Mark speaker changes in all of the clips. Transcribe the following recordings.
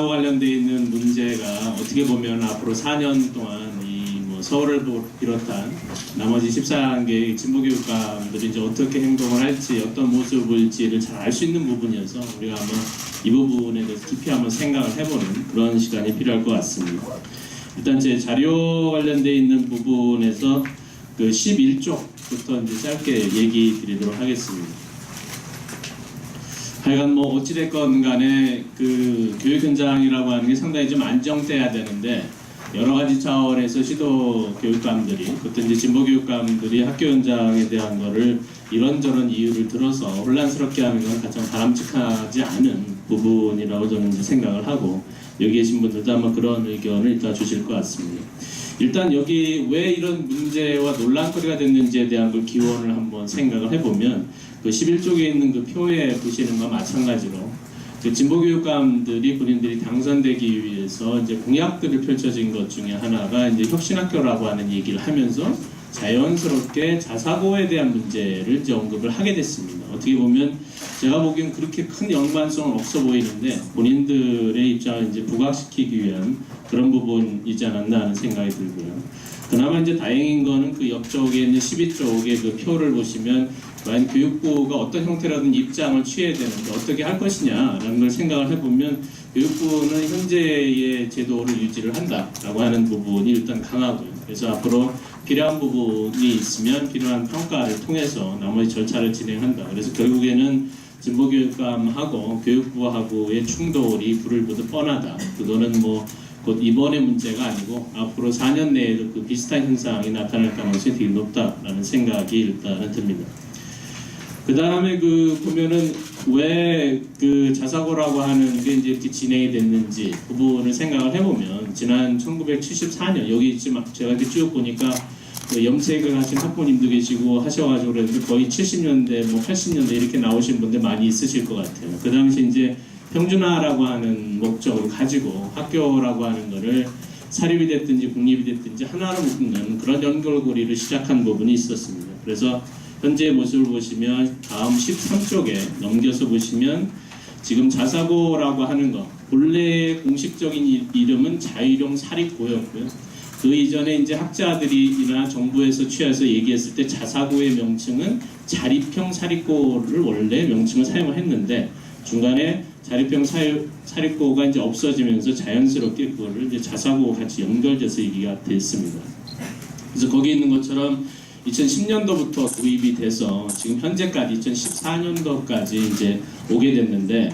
Speaker 1: 자사고 관련돼 있는 문제가 어떻게 보면 앞으로 4년 동안 서울을 비롯한 나머지 14개의 진보교육감들이 이제 어떻게 행동을 할지, 어떤 모습을 보일지를 잘 알 수 있는 부분이어서 우리가 한번 이 부분에 대해서 깊이 한번 생각을 해보는 그런 시간이 필요할 것 같습니다. 일단 제 자료 관련돼 있는 부분에서 그 11쪽부터 이제 짧게 얘기 드리도록 하겠습니다. 하여간 뭐 어찌됐건 간에 그 교육 현장이라고 하는 게 상당히 좀 안정돼야 되는데 여러 가지 차원에서 시도 교육감들이, 그때 이제 진보 교육감들이 학교 현장에 대한 거를 이런저런 이유를 들어서 혼란스럽게 하는 건 가장 바람직하지 않은 부분이라고 저는 이제 생각을 하고, 여기 계신 분들도 아마 그런 의견을 이따 주실 것 같습니다. 일단 여기 왜 이런 문제와 논란거리가 됐는지에 대한 걸 기원을 한번 생각을 해보면, 그 11쪽에 있는 그 표에 보시는 것과 마찬가지로 진보교육감들이 본인들이 당선되기 위해서 이제 공약들을 펼쳐진 것 중에 하나가 이제 혁신학교라고 하는 얘기를 하면서 자연스럽게 자사고에 대한 문제를 이제 언급을 하게 됐습니다. 어떻게 보면 제가 보기엔 그렇게 큰 연관성은 없어 보이는데 본인들의 입장을 이제 부각시키기 위한 그런 부분이지 않았나 하는 생각이 들고요. 그나마 이제 다행인 거는 그 옆쪽에 있는 12쪽의 그 표를 보시면 과연 교육부가 어떤 형태라든 입장을 취해야 되는데 어떻게 할 것이냐라는 걸 생각을 해보면 교육부는 현재의 제도를 유지를 한다라고 하는 부분이 일단 강하고요. 그래서 앞으로 필요한 부분이 있으면 필요한 평가를 통해서 나머지 절차를 진행한다. 그래서 결국에는 진보교육감하고 교육부하고의 충돌이 불을 보듯 뻔하다. 그거는 뭐 곧 이번의 문제가 아니고 앞으로 4년 내에도 그 비슷한 현상이 나타날 가능성이 되게 높다라는 생각이 일단은 듭니다. 그 다음에 그 보면은 왜 그 자사고라고 하는 게 이제 이렇게 진행이 됐는지 그 부분을 생각을 해보면, 지난 1974년 여기 지금 제가 이렇게 쭉 보니까 그 염색을 하신 학부님도 계시고 하셔가지고 그랬는데 거의 70년대 뭐 80년대 이렇게 나오신 분들 많이 있으실 것 같아요. 그 당시 이제 평준화라고 하는 목적을 가지고 학교라고 하는 거를 사립이 됐든지 국립이 됐든지 하나로 묶는 그런 연결고리를 시작한 부분이 있었습니다. 그래서 현재의 모습을 보시면 다음 13쪽에 넘겨서 보시면 지금 자사고라고 하는 거, 본래 공식적인 이름은 자율형 사립고였고요. 그 이전에 이제 학자들이나 정부에서 취해서 얘기했을 때 자사고의 명칭은 자립형 사립고를 원래 명칭을 사용을 했는데 중간에 자립형 사립고가 이제 없어지면서 자연스럽게 그거를 이제 자사고와 같이 연결돼서 얘기가 됐습니다. 그래서 거기 있는 것처럼 2010년도부터 도입이 돼서 지금 현재까지 2014년도까지 이제 오게 됐는데,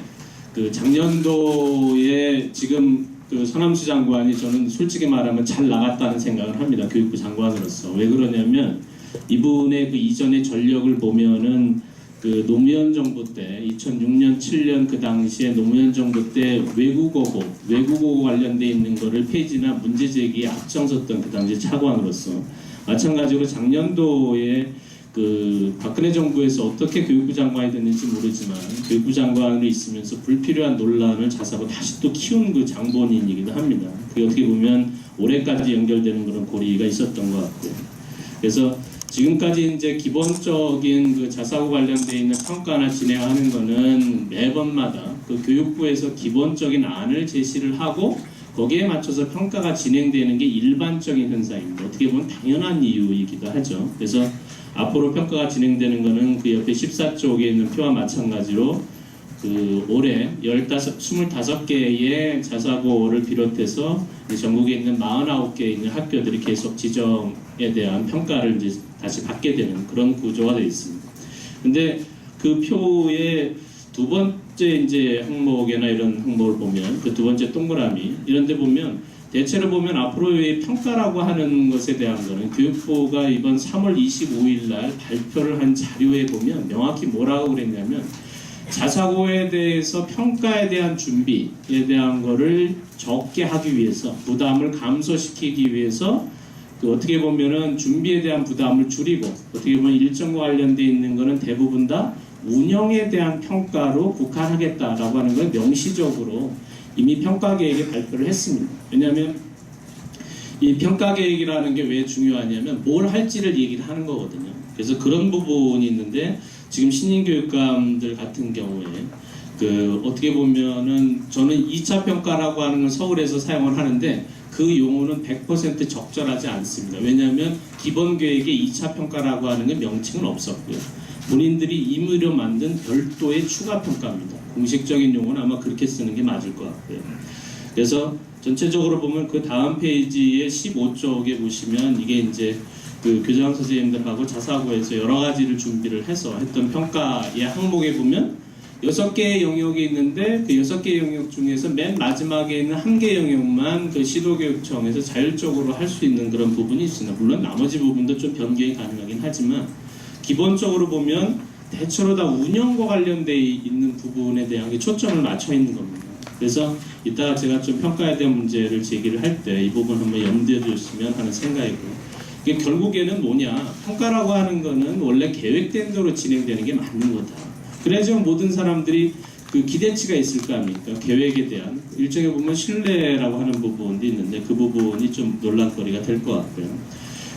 Speaker 1: 그 작년도에 지금 그 서남수 장관이 저는 솔직히 말하면 잘 나갔다는 생각을 합니다. 교육부 장관으로서. 왜 그러냐면 이분의 그 이전의 전력을 보면은 그 노무현 정부 때 2006년 7년 그 당시에 노무현 정부 때 외국어 관련돼 있는 거를 폐지나 문제 제기에 앞장섰던 그 당시 차관으로서, 마찬가지로 작년도에 그 박근혜 정부에서 어떻게 교육부 장관이 됐는지 모르지만 교육부 장관으로 있으면서 불필요한 논란을 자사고 다시 또 키운 그 장본인이기도 합니다. 그게 어떻게 보면 올해까지 연결되는 그런 고리가 있었던 것 같고요. 그래서 지금까지 이제 기본적인 그 자사고 관련돼 있는 평가나 진행하는 거는 매번마다 그 교육부에서 기본적인 안을 제시를 하고 거기에 맞춰서 평가가 진행되는 게 일반적인 현상입니다. 어떻게 보면 당연한 이유이기도 하죠. 그래서 앞으로 평가가 진행되는 거는 그 옆에 14쪽에 있는 표와 마찬가지로 그 올해 25개의 자사고를 비롯해서 전국에 있는 49개 있는 학교들이 계속 지정에 대한 평가를 이제 다시 받게 되는 그런 구조가 되어 있습니다. 근데 그 표에 두 번째 이제 항목이나 이런 항목을 보면 그 두 번째 동그라미 이런 데 보면 대체로 보면 앞으로의 평가라고 하는 것에 대한 거는 교육부가 이번 3월 25일 날 발표를 한 자료에 보면 명확히 뭐라고 그랬냐면 자사고에 대해서 평가에 대한 준비에 대한 거를 적게 하기 위해서 부담을 감소시키기 위해서 그 어떻게 보면은 준비에 대한 부담을 줄이고 어떻게 보면 일정과 관련돼 있는 거는 대부분 다 운영에 대한 평가로 국한하겠다라고 하는 걸 명시적으로 이미 평가 계획에 발표를 했습니다. 왜냐하면 이 평가 계획이라는 게 왜 중요하냐면 뭘 할지를 얘기를 하는 거거든요. 그래서 그런 부분이 있는데 지금 신임 교육감들 같은 경우에 어떻게 보면은 저는 2차 평가라고 하는 건 서울에서 사용을 하는데 그 용어는 100% 적절하지 않습니다. 왜냐하면 기본 계획에 2차 평가라고 하는 게 명칭은 없었고요. 본인들이 임의로 만든 별도의 추가 평가입니다. 공식적인 용어는 아마 그렇게 쓰는 게 맞을 것 같고요. 그래서 전체적으로 보면 그 다음 페이지의 15쪽에 보시면 이게 이제 그 교장 선생님들하고 자사고에서 여러 가지를 준비를 해서 했던 평가의 항목에 보면 6개의 영역이 있는데 그 6개의 영역 중에서 맨 마지막에 있는 1개 영역만 그 시도교육청에서 자율적으로 할 수 있는 그런 부분이 있습니다. 물론 나머지 부분도 좀 변경이 가능하긴 하지만 기본적으로 보면 대체로 다 운영과 관련되어 있는 부분에 대한 게 초점을 맞춰 있는 겁니다. 그래서 이따가 제가 좀 평가에 대한 문제를 제기를 할 때 이 부분 한번 염두에 두셨으면 하는 생각이고, 이게 결국에는 뭐냐, 평가라고 하는 거는 원래 계획된 대로 진행되는 게 맞는 거다. 그래야지만 모든 사람들이 그 기대치가 있을 거 아닙니까? 계획에 대한 일종의 보면 신뢰라고 하는 부분도 있는데 그 부분이 좀 논란거리가 될 것 같고요.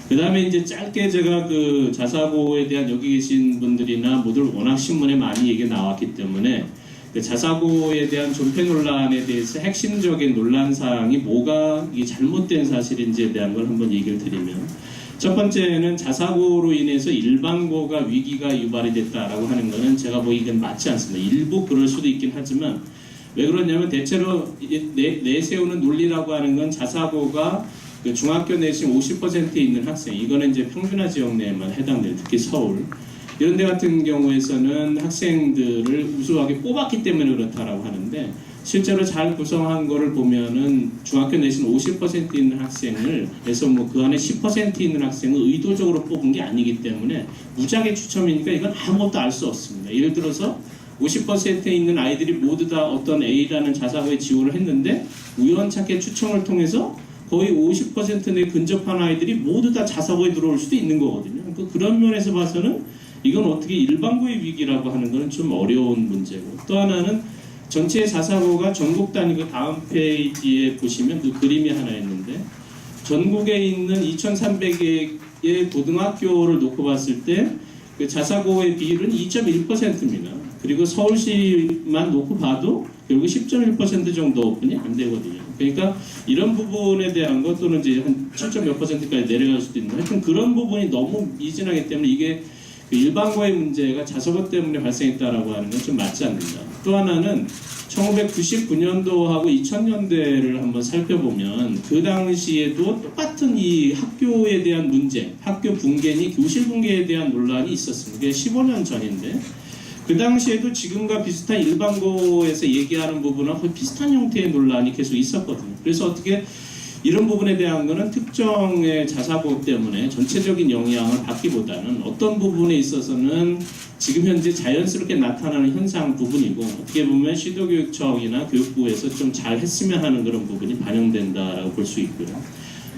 Speaker 1: 그 다음에 이제 짧게 제가 그 자사고에 대한 여기 계신 분들이나 모두 워낙 신문에 많이 얘기가 나왔기 때문에 그 자사고에 대한 존폐 논란에 대해서 핵심적인 논란사항이 뭐가 이게 잘못된 사실인지에 대한 걸 한번 얘기를 드리면, 첫 번째는 자사고로 인해서 일반고가 위기가 유발이 됐다라고 하는 것은 제가 보기엔 맞지 않습니다. 일부 그럴 수도 있긴 하지만 왜 그러냐면 대체로 내세우는 논리라고 하는 건 자사고가 그 중학교 내신 50%에 있는 학생, 이거는 이제 평준화 지역 내에만 해당돼요. 특히 서울 이런 데 같은 경우에서는 학생들을 우수하게 뽑았기 때문에 그렇다라고 하는데, 실제로 잘 구성한 거를 보면은 중학교 내신 50% 있는 학생을 해서 뭐 그 안에 10% 있는 학생을 의도적으로 뽑은 게 아니기 때문에 무작위 추첨이니까 이건 아무것도 알 수 없습니다. 예를 들어서 50%에 있는 아이들이 모두 다 어떤 A라는 자사고에 지원을 했는데 우연찮게 추첨을 통해서 거의 50%에 근접한 아이들이 모두 다 자사고에 들어올 수도 있는 거거든요. 그러니까 그런 면에서 봐서는 이건 어떻게 일반고의 위기라고 하는 것은 좀 어려운 문제고, 또 하나는 전체 자사고가 전국 단위 그 다음 페이지에 보시면 그 그림이 하나 있는데, 전국에 있는 2,300개의 고등학교를 놓고 봤을 때 그 자사고의 비율은 2.1%입니다. 그리고 서울시만 놓고 봐도 결국 10.1% 정도뿐이 안 되거든요. 그러니까 이런 부분에 대한 것, 또는 이제 한 7. 몇 %까지 내려갈 수도 있는데, 하여튼 그런 부분이 너무 미진하기 때문에 이게 그 일반고의 문제가 자사고 때문에 발생했다라고 하는 건 좀 맞지 않는다. 또 하나는 1999년도하고 2000년대를 한번 살펴보면 그 당시에도 똑같은 이 학교에 대한 문제, 학교 붕괴니 교실 붕괴에 대한 논란이 있었습니다. 그게 15년 전인데 그 당시에도 지금과 비슷한 일반고에서 얘기하는 부분은 거의 비슷한 형태의 논란이 계속 있었거든요. 그래서 어떻게 이런 부분에 대한 거는 특정의 자사고 때문에 전체적인 영향을 받기보다는 어떤 부분에 있어서는 지금 현재 자연스럽게 나타나는 현상 부분이고, 어떻게 보면 시도교육청이나 교육부에서 좀 잘 했으면 하는 그런 부분이 반영된다라고 볼 수 있고요.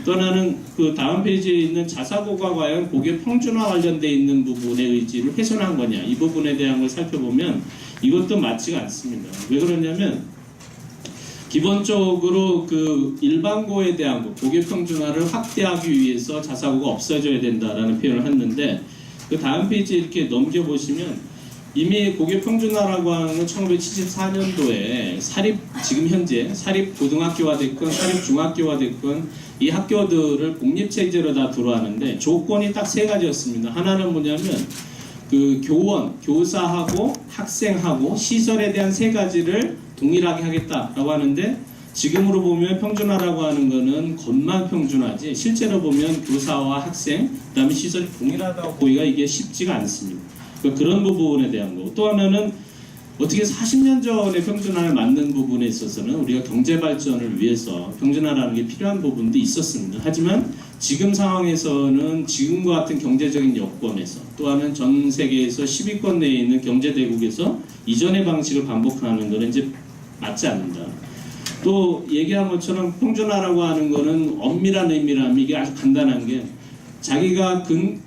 Speaker 1: 또 하나는 그 다음 페이지에 있는 자사고가 과연 고교 평준화 관련돼 있는 부분의 의지를 훼손한 거냐, 이 부분에 대한 걸 살펴보면 이것도 맞지가 않습니다. 왜 그러냐면 기본적으로 그 일반고에 대한 거, 고교 평준화를 확대하기 위해서 자사고가 없어져야 된다라는 표현을 했는데, 그 다음 페이지 이렇게 넘겨보시면 이미 고교 평준화라고 하는 건 1974년도에 지금 현재 사립 고등학교가 됐건 사립 중학교가 됐건 이 학교들을 공립체제로 다 들어왔는데 조건이 딱 3가지였습니다. 하나는 뭐냐면 그 교원, 교사하고 학생하고 시설에 대한 3가지를 동일하게 하겠다라고 하는데, 지금으로 보면 평준화라고 하는 거는 겉만 평준화지 실제로 보면 교사와 학생, 그 다음에 시설이 동일하다고 보기가 이게 쉽지가 않습니다. 그러니까 그런 부분에 대한 거. 또 하나는 어떻게 40년 전에 평준화를 만든 부분에 있어서는 우리가 경제 발전을 위해서 평준화라는 게 필요한 부분도 있었습니다. 하지만 지금 상황에서는 지금과 같은 경제적인 여건에서, 또한은 전 세계에서 10위권 내에 있는 경제대국에서 이전의 방식을 반복하는 것은 이제 맞지 않는다. 또 얘기한 것처럼 평준화라고 하는 거는 엄밀한 의미라면 이게 아주 간단한 게, 자기가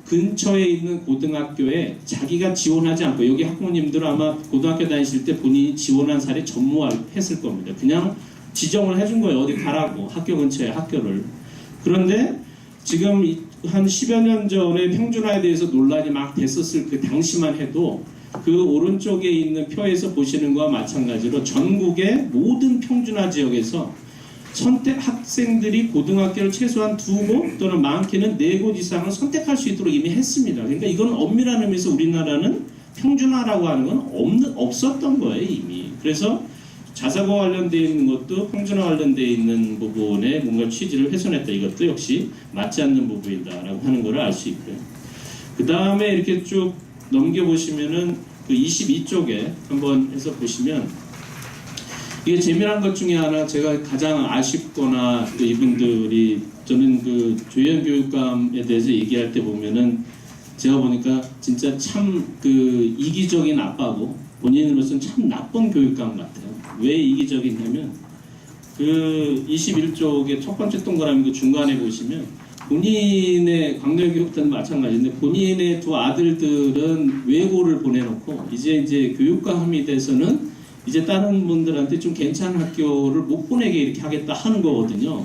Speaker 1: 근처에 있는 고등학교에 자기가 지원하지 않고, 여기 학부모님들은 아마 고등학교 다니실 때 본인이 지원한 사례 전무했을 겁니다. 그냥 지정을 해준 거예요. 어디 가라고, 학교 근처에 학교를. 그런데 지금 한 10여 년 전에 평준화에 대해서 논란이 막 됐었을 그 당시만 해도 그 오른쪽에 있는 표에서 보시는 것과 마찬가지로 전국의 모든 평준화 지역에서 선택 학생들이 고등학교를 최소한 2곳 또는 많게는 4곳 이상을 선택할 수 있도록 이미 했습니다. 그러니까 이건 엄밀한 의미에서 우리나라는 평준화라고 하는 건 없었던 거예요, 이미. 그래서 자사고 관련되어 있는 것도 평준화 관련되어 있는 부분에 뭔가 취지를 훼손했다. 이것도 역시 맞지 않는 부분이다라고 하는 것을 알 수 있고요. 그 다음에 이렇게 쭉 넘겨보시면은 그 22쪽에 한번 해서 보시면 이게 재미난 것 중에 하나 제가 가장 아쉽거나 또 이분들이 저는 그 조현 교육감에 대해서 얘기할 때 보면은 제가 보니까 진짜 참 그 이기적인 아빠고 본인으로서는 참 나쁜 교육감 같아요. 왜 이기적이냐면 그 21쪽의 첫 번째 동그라미 그 중간에 보시면 본인의 광명교육단도 마찬가지인데 본인의 두 아들들은 외고를 보내놓고 이제 교육감이 돼서는 이제 다른 분들한테 좀 괜찮은 학교를 못 보내게 이렇게 하겠다 하는 거거든요.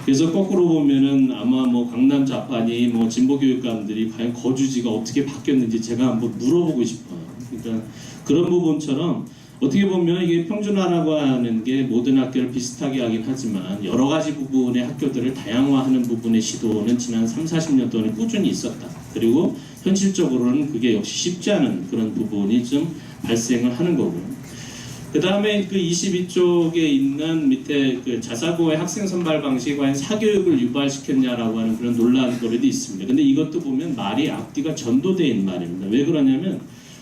Speaker 1: 그래서 거꾸로 보면은 아마 뭐 강남 좌파니 뭐 진보 교육감들이 과연 거주지가 어떻게 바뀌었는지 제가 한번 물어보고 싶어요. 그러니까 그런 부분처럼 어떻게 보면 이게 평준화라고 하는 게 모든 학교를 비슷하게 하긴 하지만 여러 가지 부분의 학교들을 다양화하는 부분의 시도는 지난 30-40년 동안 꾸준히 있었다. 그리고 현실적으로는 그게 역시 쉽지 않은 그런 부분이 좀 발생을 하는 거고요. 그 다음에 그 22쪽에 있는 밑에 그 자사고의 학생 선발 방식이 과연 사교육을 유발시켰냐라고 하는 그런 논란거리도 있습니다. 근데 이것도 보면 말이 앞뒤가 전도되어 있는 말입니다. 왜 그러냐면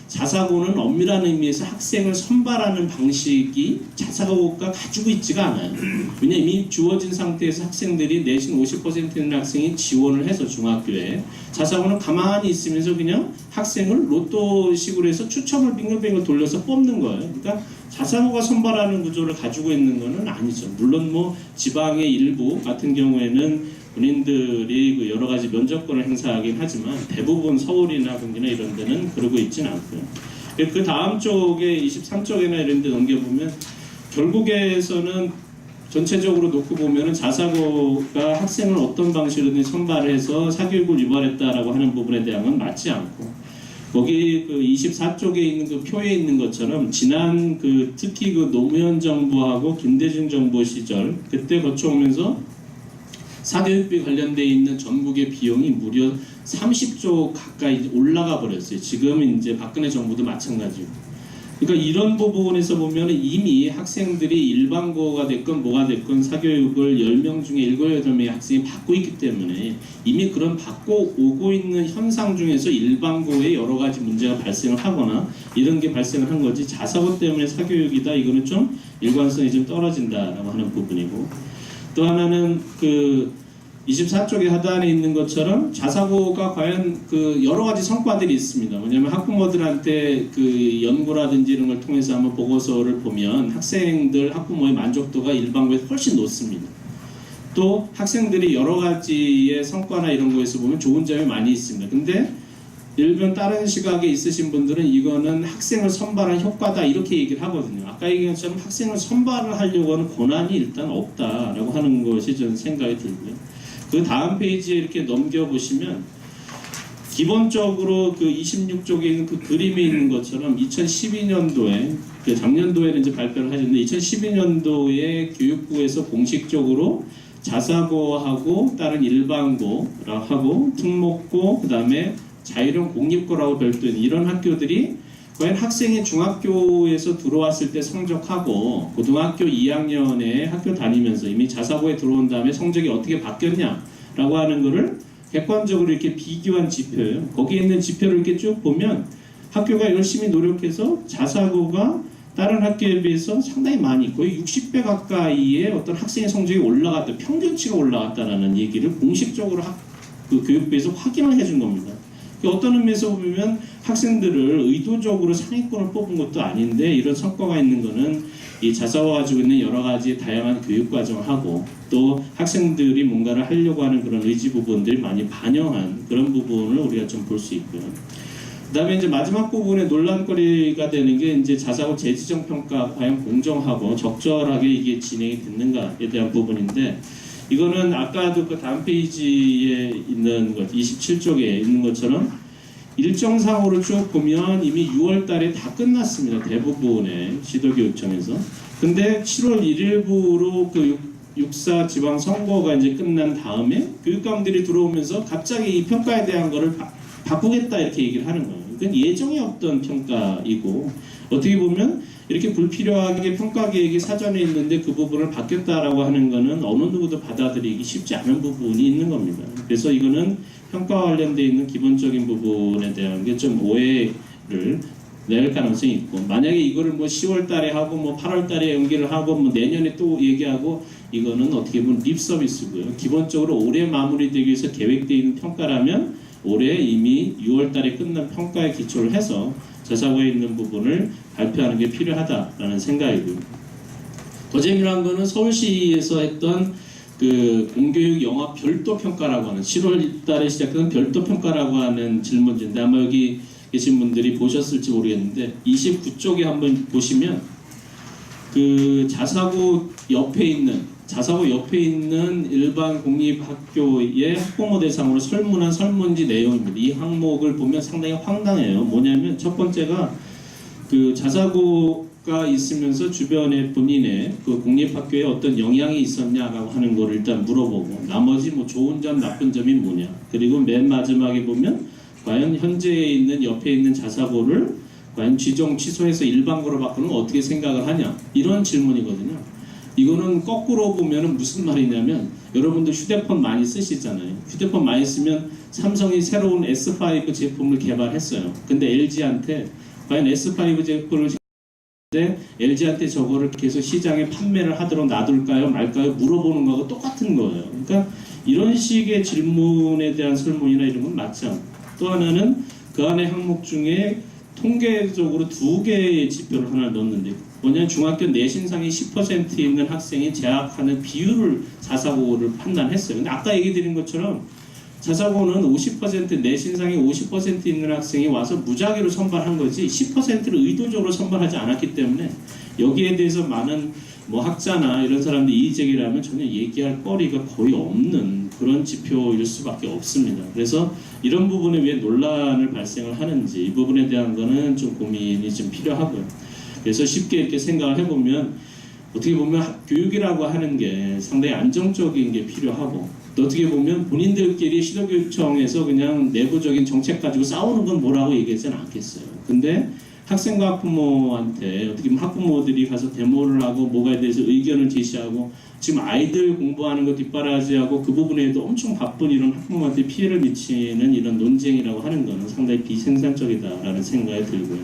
Speaker 1: 자사고는 엄밀한 의미에서 학생을 선발하는 방식이 자사고가 가지고 있지가 않아요. 왜냐하면 이미 주어진 상태에서 학생들이 내신 50% 있는 학생이 지원을 해서 중학교에 자사고는 가만히 있으면서 그냥 학생을 로또식으로 해서 추첨을 빙글빙글 돌려서 뽑는 거예요. 그러니까 자사고가 선발하는 구조를 가지고 있는 것은 아니죠. 물론 뭐 지방의 일부 같은 경우에는 본인들이 그 여러 가지 면접권을 행사하긴 하지만 대부분 서울이나 경기나 이런 데는 그러고 있지는 않고요. 그 다음 쪽에 23쪽이나 이런 데 넘겨보면 결국에서는 전체적으로 놓고 보면은 자사고가 학생을 어떤 방식으로든 선발해서 사교육을 유발했다라고 하는 부분에 대한 건 맞지 않고 거기 그 24쪽에 있는 그 표에 있는 것처럼 지난 그 특히 그 노무현 정부하고 김대중 정부 시절 그때 거쳐오면서 사교육비 관련돼 있는 전국의 비용이 무려 30조 가까이 올라가 버렸어요. 지금은 이제 박근혜 정부도 마찬가지고. 그러니까 이런 부분에서 보면 이미 학생들이 일반고가 됐건 뭐가 됐건 사교육을 10명 중에 7, 8명의 학생이 받고 있기 때문에 이미 그런 받고 오고 있는 현상 중에서 일반고에 여러 가지 문제가 발생을 하거나 이런 게 발생을 한 거지 자사고 때문에 사교육이다 이거는 좀 일관성이 좀 떨어진다라고 하는 부분이고 또 하나는 그 24쪽의 하단에 있는 것처럼 자사고가 과연 그 여러 가지 성과들이 있습니다. 왜냐하면 학부모들한테 그 연구라든지 이런 걸 통해서 한번 보고서를 보면 학생들 학부모의 만족도가 일반고에서 훨씬 높습니다. 또 학생들이 여러 가지의 성과나 이런 거에서 보면 좋은 점이 많이 있습니다. 근데 일반 다른 시각에 있으신 분들은 이거는 학생을 선발한 효과다 이렇게 얘기를 하거든요. 아까 얘기한 것처럼 학생을 선발을 하려고 하는 권한이 일단 없다라고 하는 것이 저는 생각이 들고요. 그 다음 페이지에 이렇게 넘겨보시면 기본적으로 그 26쪽에 있는 그 그림이 있는 것처럼 2012년도에 그 작년도에는 이제 발표를 하셨는데 2012년도에 교육부에서 공식적으로 자사고하고 다른 일반고하고 특목고 그 다음에 자율형 공립고라고 별도인 이런 학교들이 과연 학생이 중학교에서 들어왔을 때 성적하고 고등학교 2학년에 학교 다니면서 이미 자사고에 들어온 다음에 성적이 어떻게 바뀌었냐라고 하는 거를 객관적으로 이렇게 비교한 지표예요. 거기에 있는 지표를 이렇게 쭉 보면 학교가 열심히 노력해서 자사고가 다른 학교에 비해서 상당히 많이 거의 60배 가까이의 어떤 학생의 성적이 올라갔다, 평균치가 올라갔다라는 얘기를 공식적으로 그 교육부에서 확인을 해준 겁니다. 어떤 의미에서 보면 학생들을 의도적으로 상위권을 뽑은 것도 아닌데 이런 성과가 있는 것은 이 자사고가 가지고 있는 여러 가지 다양한 교육 과정을 하고 또 학생들이 뭔가를 하려고 하는 그런 의지 부분들이 많이 반영한 그런 부분을 우리가 좀 볼 수 있고요. 그 다음에 이제 마지막 부분에 논란거리가 되는 게 이제 자사고 재지정 평가 과연 공정하고 적절하게 이게 진행이 됐는가에 대한 부분인데 이거는 아까도 그 다음 페이지에 있는 것 27쪽에 있는 것처럼 일정상으로 쭉 보면 이미 6월 달에 다 끝났습니다. 대부분의 시도교육청에서. 근데 7월 1일부로 그 육사 지방 선거가 이제 끝난 다음에 교육감들이 들어오면서 갑자기 이 평가에 대한 거를 바꾸겠다 이렇게 얘기를 하는 거예요. 그건 예정이 없던 평가이고, 어떻게 보면 이렇게 불필요하게 평가 계획이 사전에 있는데 그 부분을 바뀌었다라고 하는 거는 어느 누구도 받아들이기 쉽지 않은 부분이 있는 겁니다. 그래서 이거는 평가와 관련되어 있는 기본적인 부분에 대한 게 좀 오해를 낼 가능성이 있고, 만약에 이거를 뭐 10월 달에 하고 뭐 8월 달에 연기를 하고 뭐 내년에 또 얘기하고, 이거는 어떻게 보면 립 서비스고요. 기본적으로 올해 마무리되기 위해서 계획되어 있는 평가라면 올해 이미 6월 달에 끝난 평가에 기초를 해서 자사고에 있는 부분을 발표하는 게 필요하다라는 생각이고요. 더 재미난 거는 서울시에서 했던 그 공교육 영화 별도 평가라고 하는 7월 달에 시작한 별도 평가라고 하는 질문지인데, 아마 여기 계신 분들이 보셨을지 모르겠는데 29쪽에 한번 보시면 그 자사고 옆에 있는 일반 공립학교의 학부모 대상으로 설문한 설문지 내용입니다. 이 항목을 보면 상당히 황당해요. 뭐냐면 첫 번째가 그 자사고가 있으면서 주변에 본인의 그 공립학교에 어떤 영향이 있었냐라고 하는 거를 일단 물어보고, 나머지 뭐 좋은 점 나쁜 점이 뭐냐, 그리고 맨 마지막에 보면 과연 현재에 있는 옆에 있는 자사고를 과연 지정 취소해서 일반고로 바꾸는 건 어떻게 생각을 하냐, 이런 질문이거든요. 이거는 거꾸로 보면 무슨 말이냐면, 여러분들 휴대폰 많이 쓰시잖아요. 휴대폰 많이 쓰면 삼성이 새로운 S5 제품을 개발했어요. 근데 LG한테 과연 S5 제품을 LG한테 저거를 계속 시장에 판매를 하도록 놔둘까요 말까요 물어보는 거하고 똑같은 거예요. 그러니까 이런 식의 질문에 대한 설문이나 이런 건 맞지 않고, 또 하나는 그 안에 항목 중에 통계적으로 두 개의 지표를 하나 넣었는데, 뭐냐면 중학교 내신상이 10% 있는 학생이 재학하는 비율을 자사고를 판단했어요. 근데 아까 얘기 드린 것처럼 자사고는 50% 내신상이 50% 있는 학생이 와서 무작위로 선발한 거지 10%를 의도적으로 선발하지 않았기 때문에 여기에 대해서 많은 뭐 학자나 이런 사람들이 이의제기를 전혀 얘기할 거리가 거의 없는 그런 지표일 수밖에 없습니다. 그래서 이런 부분에 왜 논란을 발생을 하는지, 이 부분에 대한 거는 좀 고민이 좀 필요하고요. 그래서 쉽게 이렇게 생각을 해보면, 어떻게 보면 교육이라고 하는 게 상당히 안정적인 게 필요하고, 또 어떻게 보면 본인들끼리 시도교육청에서 그냥 내부적인 정책 가지고 싸우는 건 뭐라고 얘기하지는 않겠어요. 근데 학생과 학부모한테 어떻게 보면 학부모들이 가서 데모를 하고 뭐가에 대해서 의견을 제시하고, 지금 아이들 공부하는 거 뒷바라지하고 그 부분에도 엄청 바쁜 이런 학부모한테 피해를 미치는 이런 논쟁이라고 하는 거는 상당히 비생산적이다라는 생각이 들고요.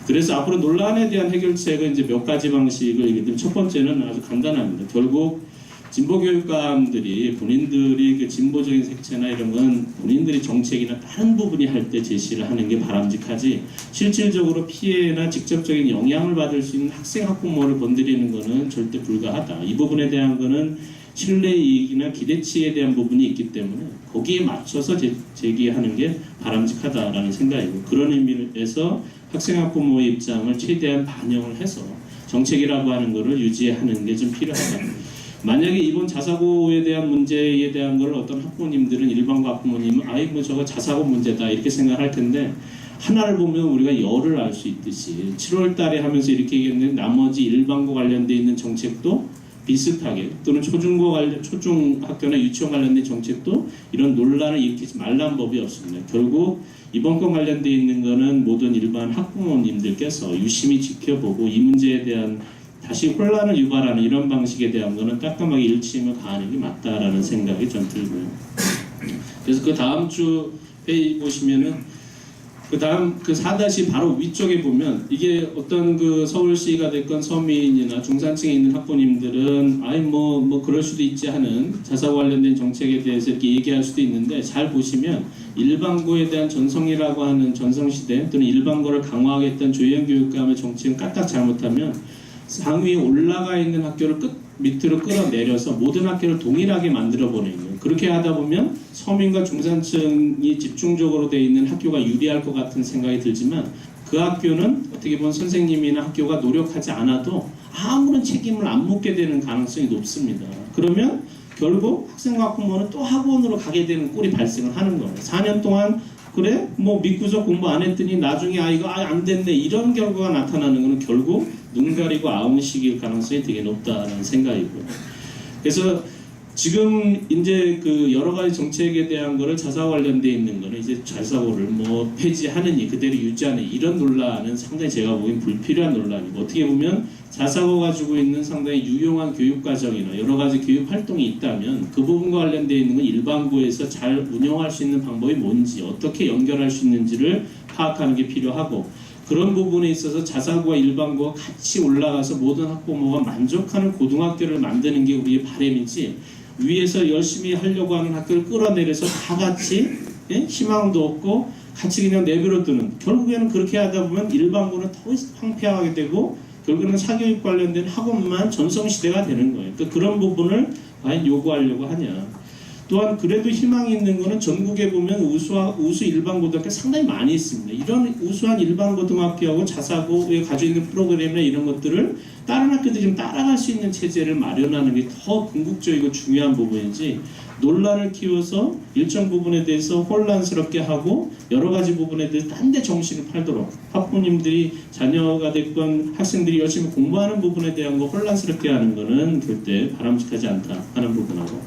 Speaker 1: 그래서 앞으로 논란에 대한 해결책은 이제 몇 가지 방식을 얘기드리면, 첫 번째는 아주 간단합니다. 결국 진보교육감들이 본인들이 그 진보적인 색채나 이런 건 본인들이 정책이나 다른 부분이 할 때 제시를 하는 게 바람직하지, 실질적으로 피해나 직접적인 영향을 받을 수 있는 학생 학부모를 건드리는 거는 절대 불가하다. 이 부분에 대한 거는 신뢰 이익이나 기대치에 대한 부분이 있기 때문에 거기에 맞춰서 제기하는 게 바람직하다라는 생각이고, 그런 의미에서 학생 학부모의 입장을 최대한 반영을 해서 정책이라고 하는 거를 유지하는 게 좀 필요하다. 만약에 이번 자사고에 대한 문제에 대한 걸 어떤 학부모님들은, 일반고 학부모님은 아이 뭐 저거 자사고 문제다 이렇게 생각할 텐데, 하나를 보면 우리가 열을 알 수 있듯이 7월 달에 하면서 이렇게 얘기했는데 나머지 일반고 관련돼 있는 정책도 비슷하게, 또는 초중학교나 유치원 관련된 정책도 이런 논란을 일으키지 말라는 법이 없습니다. 결국 이번 건 관련돼 있는 거는 모든 일반 학부모님들께서 유심히 지켜보고 이 문제에 대한 다시 혼란을 유발하는 이런 방식에 대한 거는 따끔하게 일침을 가하는 게 맞다라는 생각이 좀 들고요. 그래서 그 다음 주 페이지 보시면은 그 다음 그 4다시 바로 위쪽에 보면, 이게 어떤 그 서울시가 됐건 서민이나 중산층에 있는 학부모님들은 아이 뭐 그럴 수도 있지 하는 자사고 관련된 정책에 대해서 이렇게 얘기할 수도 있는데, 잘 보시면 일반고에 대한 전성이라고 하는 전성시대 또는 일반고를 강화하겠다는 조희연 교육감의 정책은 까딱 잘못하면 상위에 올라가 있는 학교를 밑으로 끌어내려서 모든 학교를 동일하게 만들어 버리는 거예요. 그렇게 하다 보면 서민과 중산층이 집중적으로 되어 있는 학교가 유리할 것 같은 생각이 들지만, 그 학교는 어떻게 보면 선생님이나 학교가 노력하지 않아도 아무런 책임을 안 묻게 되는 가능성이 높습니다. 그러면 결국 학생과 학부모는 또 학원으로 가게 되는 꼴이 발생을 하는 거예요. 4년 동안 그래? 뭐 믿고서 공부 안 했더니 나중에 이거 안 됐네 이런 결과가 나타나는 것은 결국 눈 가리고 아웅식일 가능성이 되게 높다는 생각이고요. 그래서 지금 이제 그 여러 가지 정책에 대한 거를 자사 관련돼 있는 거는 이제 자사고를 뭐 폐지하느니 그대로 유지하느니 이런 논란은 상당히 제가 보기엔 불필요한 논란이고, 어떻게 보면 자사고 가지고 있는 상당히 유용한 교육 과정이나 여러 가지 교육 활동이 있다면 그 부분과 관련돼 있는 건 일반고에서 잘 운영할 수 있는 방법이 뭔지, 어떻게 연결할 수 있는지를 파악하는 게 필요하고, 그런 부분에 있어서 자사고와 일반고가 같이 올라가서 모든 학부모가 만족하는 고등학교를 만드는 게 우리의 바람이지, 위에서 열심히 하려고 하는 학교를 끌어내려서 다 같이 희망도 없고 같이 그냥 내버려두는, 결국에는 그렇게 하다 보면 일반고는 더 황폐하게 되고 결국에는 사교육 관련된 학원만 전성시대가 되는 거예요. 그러니까 그런 부분을 과연 요구하려고 하냐. 또한 그래도 희망이 있는 거는 전국에 보면 우수 일반고등학교 상당히 많이 있습니다. 이런 우수한 일반고등학교하고 자사고에 가지고 있는 프로그램이나 이런 것들을 다른 학교들이 좀 따라갈 수 있는 체제를 마련하는 게 더 궁극적이고 중요한 부분이지, 논란을 키워서 일정 부분에 대해서 혼란스럽게 하고 여러 가지 부분에 대해서 딴 데 정신을 팔도록 학부모님들이 자녀가 됐건 학생들이 열심히 공부하는 부분에 대한 거 혼란스럽게 하는 거는 절대 바람직하지 않다 하는 부분하고,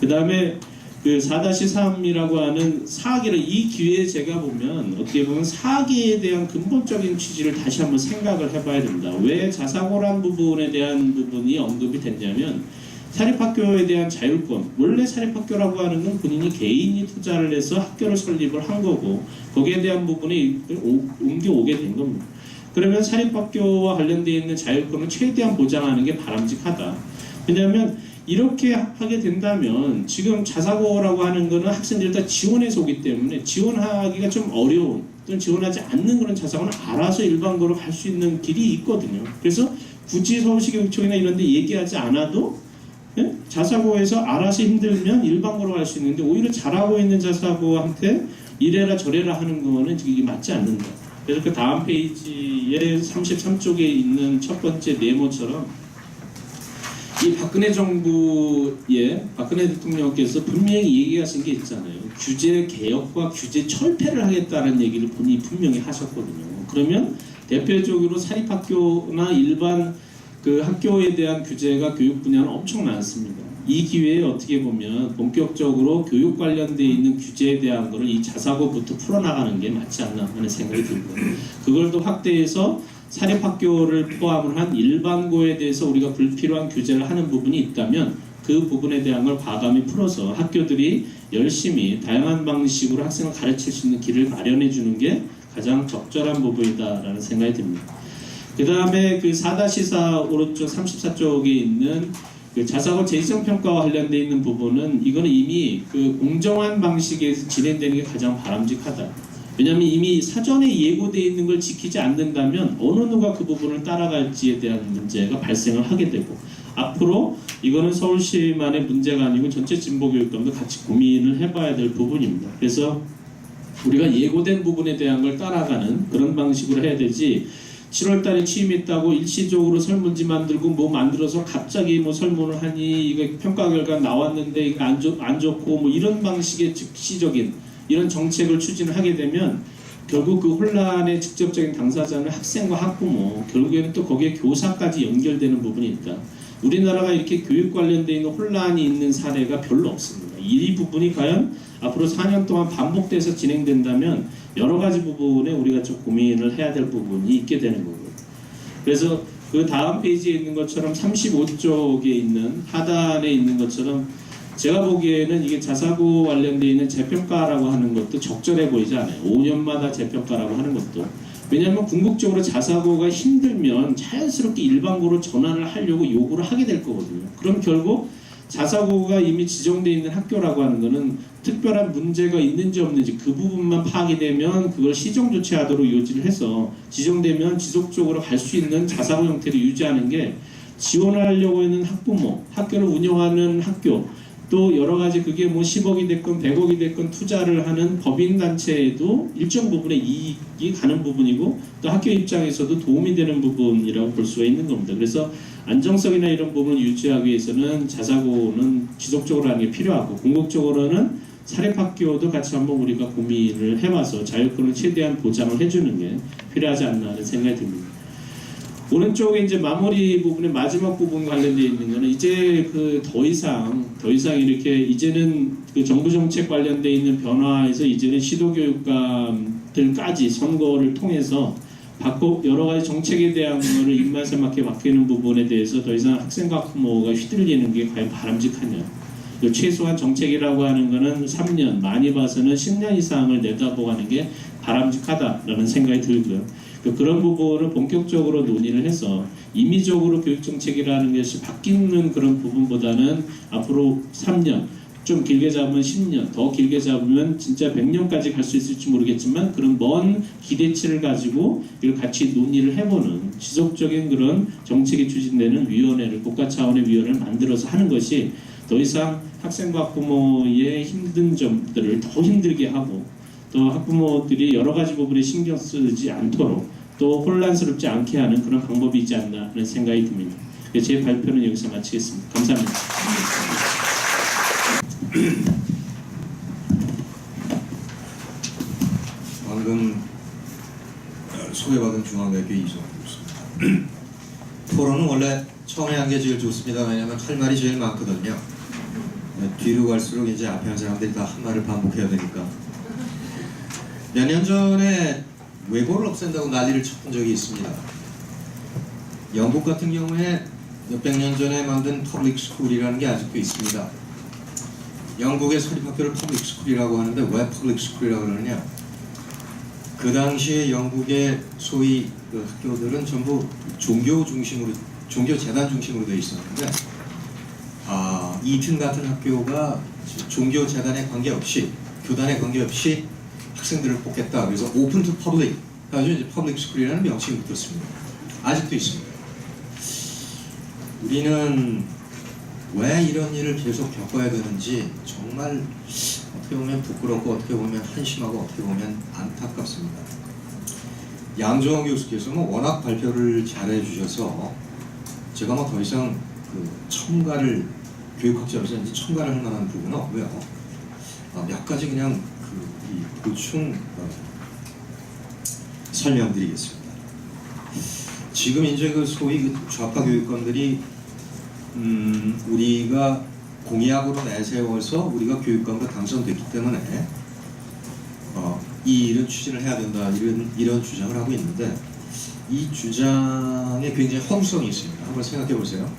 Speaker 1: 그 다음에 그 4-3이라고 하는 사학기를 이 기회에 제가 보면 어떻게 보면 사학기에 대한 근본적인 취지를 다시 한번 생각을 해봐야 됩니다. 왜 자사고란 부분에 대한 부분이 언급이 됐냐면, 사립학교에 대한 자율권, 원래 사립학교라고 하는 건 본인이 개인이 투자를 해서 학교를 설립을 한 거고 거기에 대한 부분이 옮겨오게 된 겁니다. 그러면 사립학교와 관련되어 있는 자율권을 최대한 보장하는 게 바람직하다. 왜냐하면 이렇게 하게 된다면 지금 자사고라고 하는 거는 학생들이 다 지원해서 오기 때문에 지원하기가 좀 어려운, 또는 지원하지 않는 그런 자사고는 알아서 일반고로 갈 수 있는 길이 있거든요. 그래서 굳이 서울시교육청이나 이런 데 얘기하지 않아도 자사고에서 알아서 힘들면 일반고로 갈 수 있는데, 오히려 잘하고 있는 자사고한테 이래라 저래라 하는 거는 이게 맞지 않는다. 그래서 그 다음 페이지에 33쪽에 있는 첫 번째 네모처럼 이 박근혜 정부의 박근혜 대통령께서 분명히 얘기하신 게 있잖아요. 규제 개혁과 규제 철폐를 하겠다는 얘기를 본인이 분명히 하셨거든요. 그러면 대표적으로 사립학교나 일반 그 학교에 대한 규제가 교육 분야는 엄청 많습니다. 이 기회에 어떻게 보면 본격적으로 교육 관련되어 있는 규제에 대한 거를 이 자사고부터 풀어나가는 게 맞지 않나 하는 생각이 들고, 그걸 또 확대해서 사립학교를 포함을 한 일반고에 대해서 우리가 불필요한 규제를 하는 부분이 있다면 그 부분에 대한 걸 과감히 풀어서 학교들이 열심히 다양한 방식으로 학생을 가르칠 수 있는 길을 마련해 주는 게 가장 적절한 부분이다라는 생각이 듭니다. 그 다음에 그 4-4 오른쪽 34쪽에 있는 그 자사고 재지정평가와 관련되어 있는 부분은, 이거는 이미 그 공정한 방식에서 진행되는 게 가장 바람직하다. 왜냐하면 이미 사전에 예고되어 있는 걸 지키지 않는다면 어느 누가 그 부분을 따라갈지에 대한 문제가 발생을 하게 되고, 앞으로 이거는 서울시만의 문제가 아니고 전체 진보교육감도 같이 고민을 해봐야 될 부분입니다. 그래서 우리가 예고된 부분에 대한 걸 따라가는 그런 방식으로 해야 되지, 7월달에 취임했다고 일시적으로 설문지 만들고 뭐 만들어서 갑자기 뭐 설문을 하니 이거 평가 결과 나왔는데 이거 안 좋고 뭐 이런 방식의 즉시적인 이런 정책을 추진을 하게 되면 결국 그 혼란의 직접적인 당사자는 학생과 학부모, 결국에는 또 거기에 교사까지 연결되는 부분이 있다. 우리나라가 이렇게 교육 관련되어 있는 혼란이 있는 사례가 별로 없습니다. 이 부분이 과연 앞으로 4년 동안 반복돼서 진행된다면 여러 가지 부분에 우리가 좀 고민을 해야 될 부분이 있게 되는 거고요. 그래서 그 다음 페이지에 있는 것처럼 35쪽에 있는 하단에 있는 것처럼 제가 보기에는 이게 자사고 관련되어 있는 재평가라고 하는 것도 적절해 보이지 않아요. 5년마다 재평가라고 하는 것도. 왜냐하면 궁극적으로 자사고가 힘들면 자연스럽게 일반고로 전환을 하려고 요구를 하게 될 거거든요. 그럼 결국 자사고가 이미 지정되어 있는 학교라고 하는 거는 특별한 문제가 있는지 없는지 그 부분만 파악이 되면 그걸 시정 조치하도록 요지를 해서 지정되면 지속적으로 갈 수 있는 자사고 형태를 유지하는 게 지원하려고 하는 학부모, 학교를 운영하는 학교, 또 여러 가지 그게 뭐 10억이 됐건 100억이 됐건 투자를 하는 법인단체에도 일정 부분의 이익이 가는 부분이고 또 학교 입장에서도 도움이 되는 부분이라고 볼 수가 있는 겁니다. 그래서 안정성이나 이런 부분을 유지하기 위해서는 자사고는 지속적으로 하는 게 필요하고, 궁극적으로는 사립학교도 같이 한번 우리가 고민을 해봐서 자율권을 최대한 보장을 해주는 게 필요하지 않나 하는 생각이 듭니다. 오른쪽에 이제 마무리 부분의 마지막 부분 관련되어 있는 거는 이제 그 더 이상 이렇게 이제는 그 정부 정책 관련되어 있는 변화에서 이제는 시도교육감들까지 선거를 통해서 여러 가지 정책에 대한 거를 입맛에 맞게 바뀌는 부분에 대해서 더 이상 학생과 부모가 휘둘리는 게 과연 바람직하냐. 최소한 정책이라고 하는 거는 3년, 많이 봐서는 10년 이상을 내다보는 게 바람직하다라는 생각이 들고요. 그런 부분을 본격적으로 논의를 해서 임의적으로 교육정책이라는 것이 바뀌는 그런 부분보다는 앞으로 3년, 좀 길게 잡으면 10년, 더 길게 잡으면 진짜 100년까지 갈 수 있을지 모르겠지만 그런 먼 기대치를 가지고 이걸 같이 논의를 해보는 지속적인 그런 정책이 추진되는 위원회를, 국가 차원의 위원회를 만들어서 하는 것이 더 이상 학생과 학부모의 힘든 점들을 더 힘들게 하고 또 학부모들이 여러 가지 부분에 신경 쓰지 않도록 또 혼란스럽지 않게 하는 그런 방법이 있지 않나 하는 생각이 듭니다. 제 발표는 여기서 마치겠습니다. 감사합니다.
Speaker 2: 방금 소개받은 중앙대학교 이종훈입니다. 토론은 원래 처음에 한 게 제일 좋습니다. 왜냐하면 할 말이 제일 많거든요. 뒤로 갈수록 이제 앞에 한 사람들이 다 한 말을 반복해야 되니까. 몇 년 전에 외고를 없앤다고 난리를 쳤던 적이 있습니다. 영국 같은 경우에 몇백 년 전에 만든 퍼블릭 스쿨이라는 게 아직도 있습니다. 영국의 사립학교를 퍼블릭 스쿨이라고 하는데 왜 퍼블릭 스쿨이라고 그러느냐? 그 당시에 영국의 소위 그 학교들은 전부 종교 재단 중심으로 되어 있었는데 이튼 같은 학교가 종교 재단에 관계없이, 교단에 관계없이 학생들을 뽑겠다. 그래서 오픈 투 퍼블릭, 그래서 이제 퍼블릭 스쿨이라는 명칭이 붙었습니다. 아직도 있습니다. 우리는 왜 이런 일을 계속 겪어야 되는지 정말 어떻게 보면 부끄럽고 어떻게 보면 한심하고 어떻게 보면 안타깝습니다. 양정원 교수께서는 워낙 발표를 잘해 주셔서 제가 더 이상 그 첨가를, 교육학자로서 이제 첨가를 할 만한 부분은 없고요. 몇 가지 그냥 보충 설명드리겠습니다. 지금 이제 그 소위 그 좌파 교육감들이 우리가 공약으로 내세워서 우리가 교육감으로 당선됐기 때문에 이 일은 추진을 해야 된다, 이런 주장을 하고 있는데 이 주장에 굉장히 허구성이 있습니다. 한번 생각해 보세요.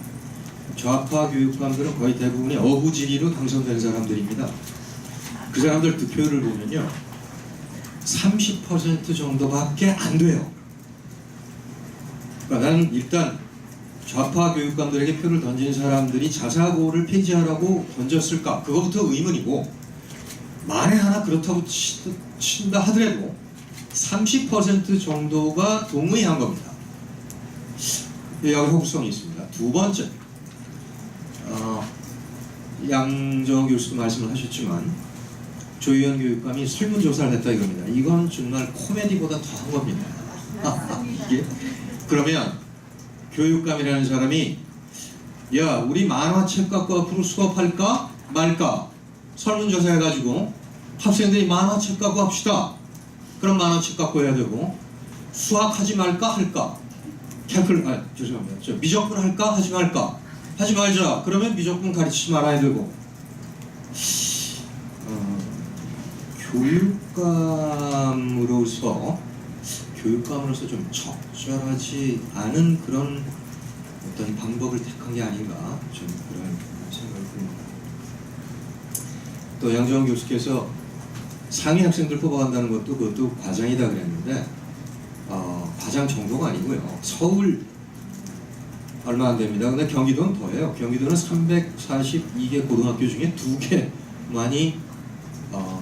Speaker 2: 좌파 교육감들은 거의 대부분이 어부지리로 당선된 사람들입니다. 그 사람들 득표율을 보면요 30% 정도밖에 안 돼요. 그러니까 나는 일단 좌파 교육감들에게 표를 던진 사람들이 자사고를 폐지하라고 던졌을까? 그거부터 의문이고, 만에 하나 그렇다고 친다 하더라도 30% 정도가 동의한 겁니다. 여기 허구성이 있습니다. 두 번째, 양정원 교수도 말씀을 하셨지만 조희연 교육감이 설문조사를 했다 이겁니다. 이건 정말 코미디보다 더한 겁니다. 이게 그러면 교육감이라는 사람이 야 우리 만화책 갖고 앞으로 수업할까 말까 설문조사 해가지고 학생들이 만화책 갖고 합시다. 그럼 만화책 갖고 해야 되고 수학하지 말까 할까 죄송합니다. 미적분 할까 하지 말까 하지 말자. 그러면 미적분 가르치지 말아야 되고 교육감으로서 좀 적절하지 않은 그런 어떤 방법을 택한 게 아닌가 좀 그런 생각을 듭니다. 또 양정원 교수께서 상위 학생들 뽑아간다는 그것도 과장이다 그랬는데 과장 정도가 아니고요. 서울 얼마 안 됩니다. 근데 경기도는 더해요. 경기도는 342개 고등학교 중에 2개만이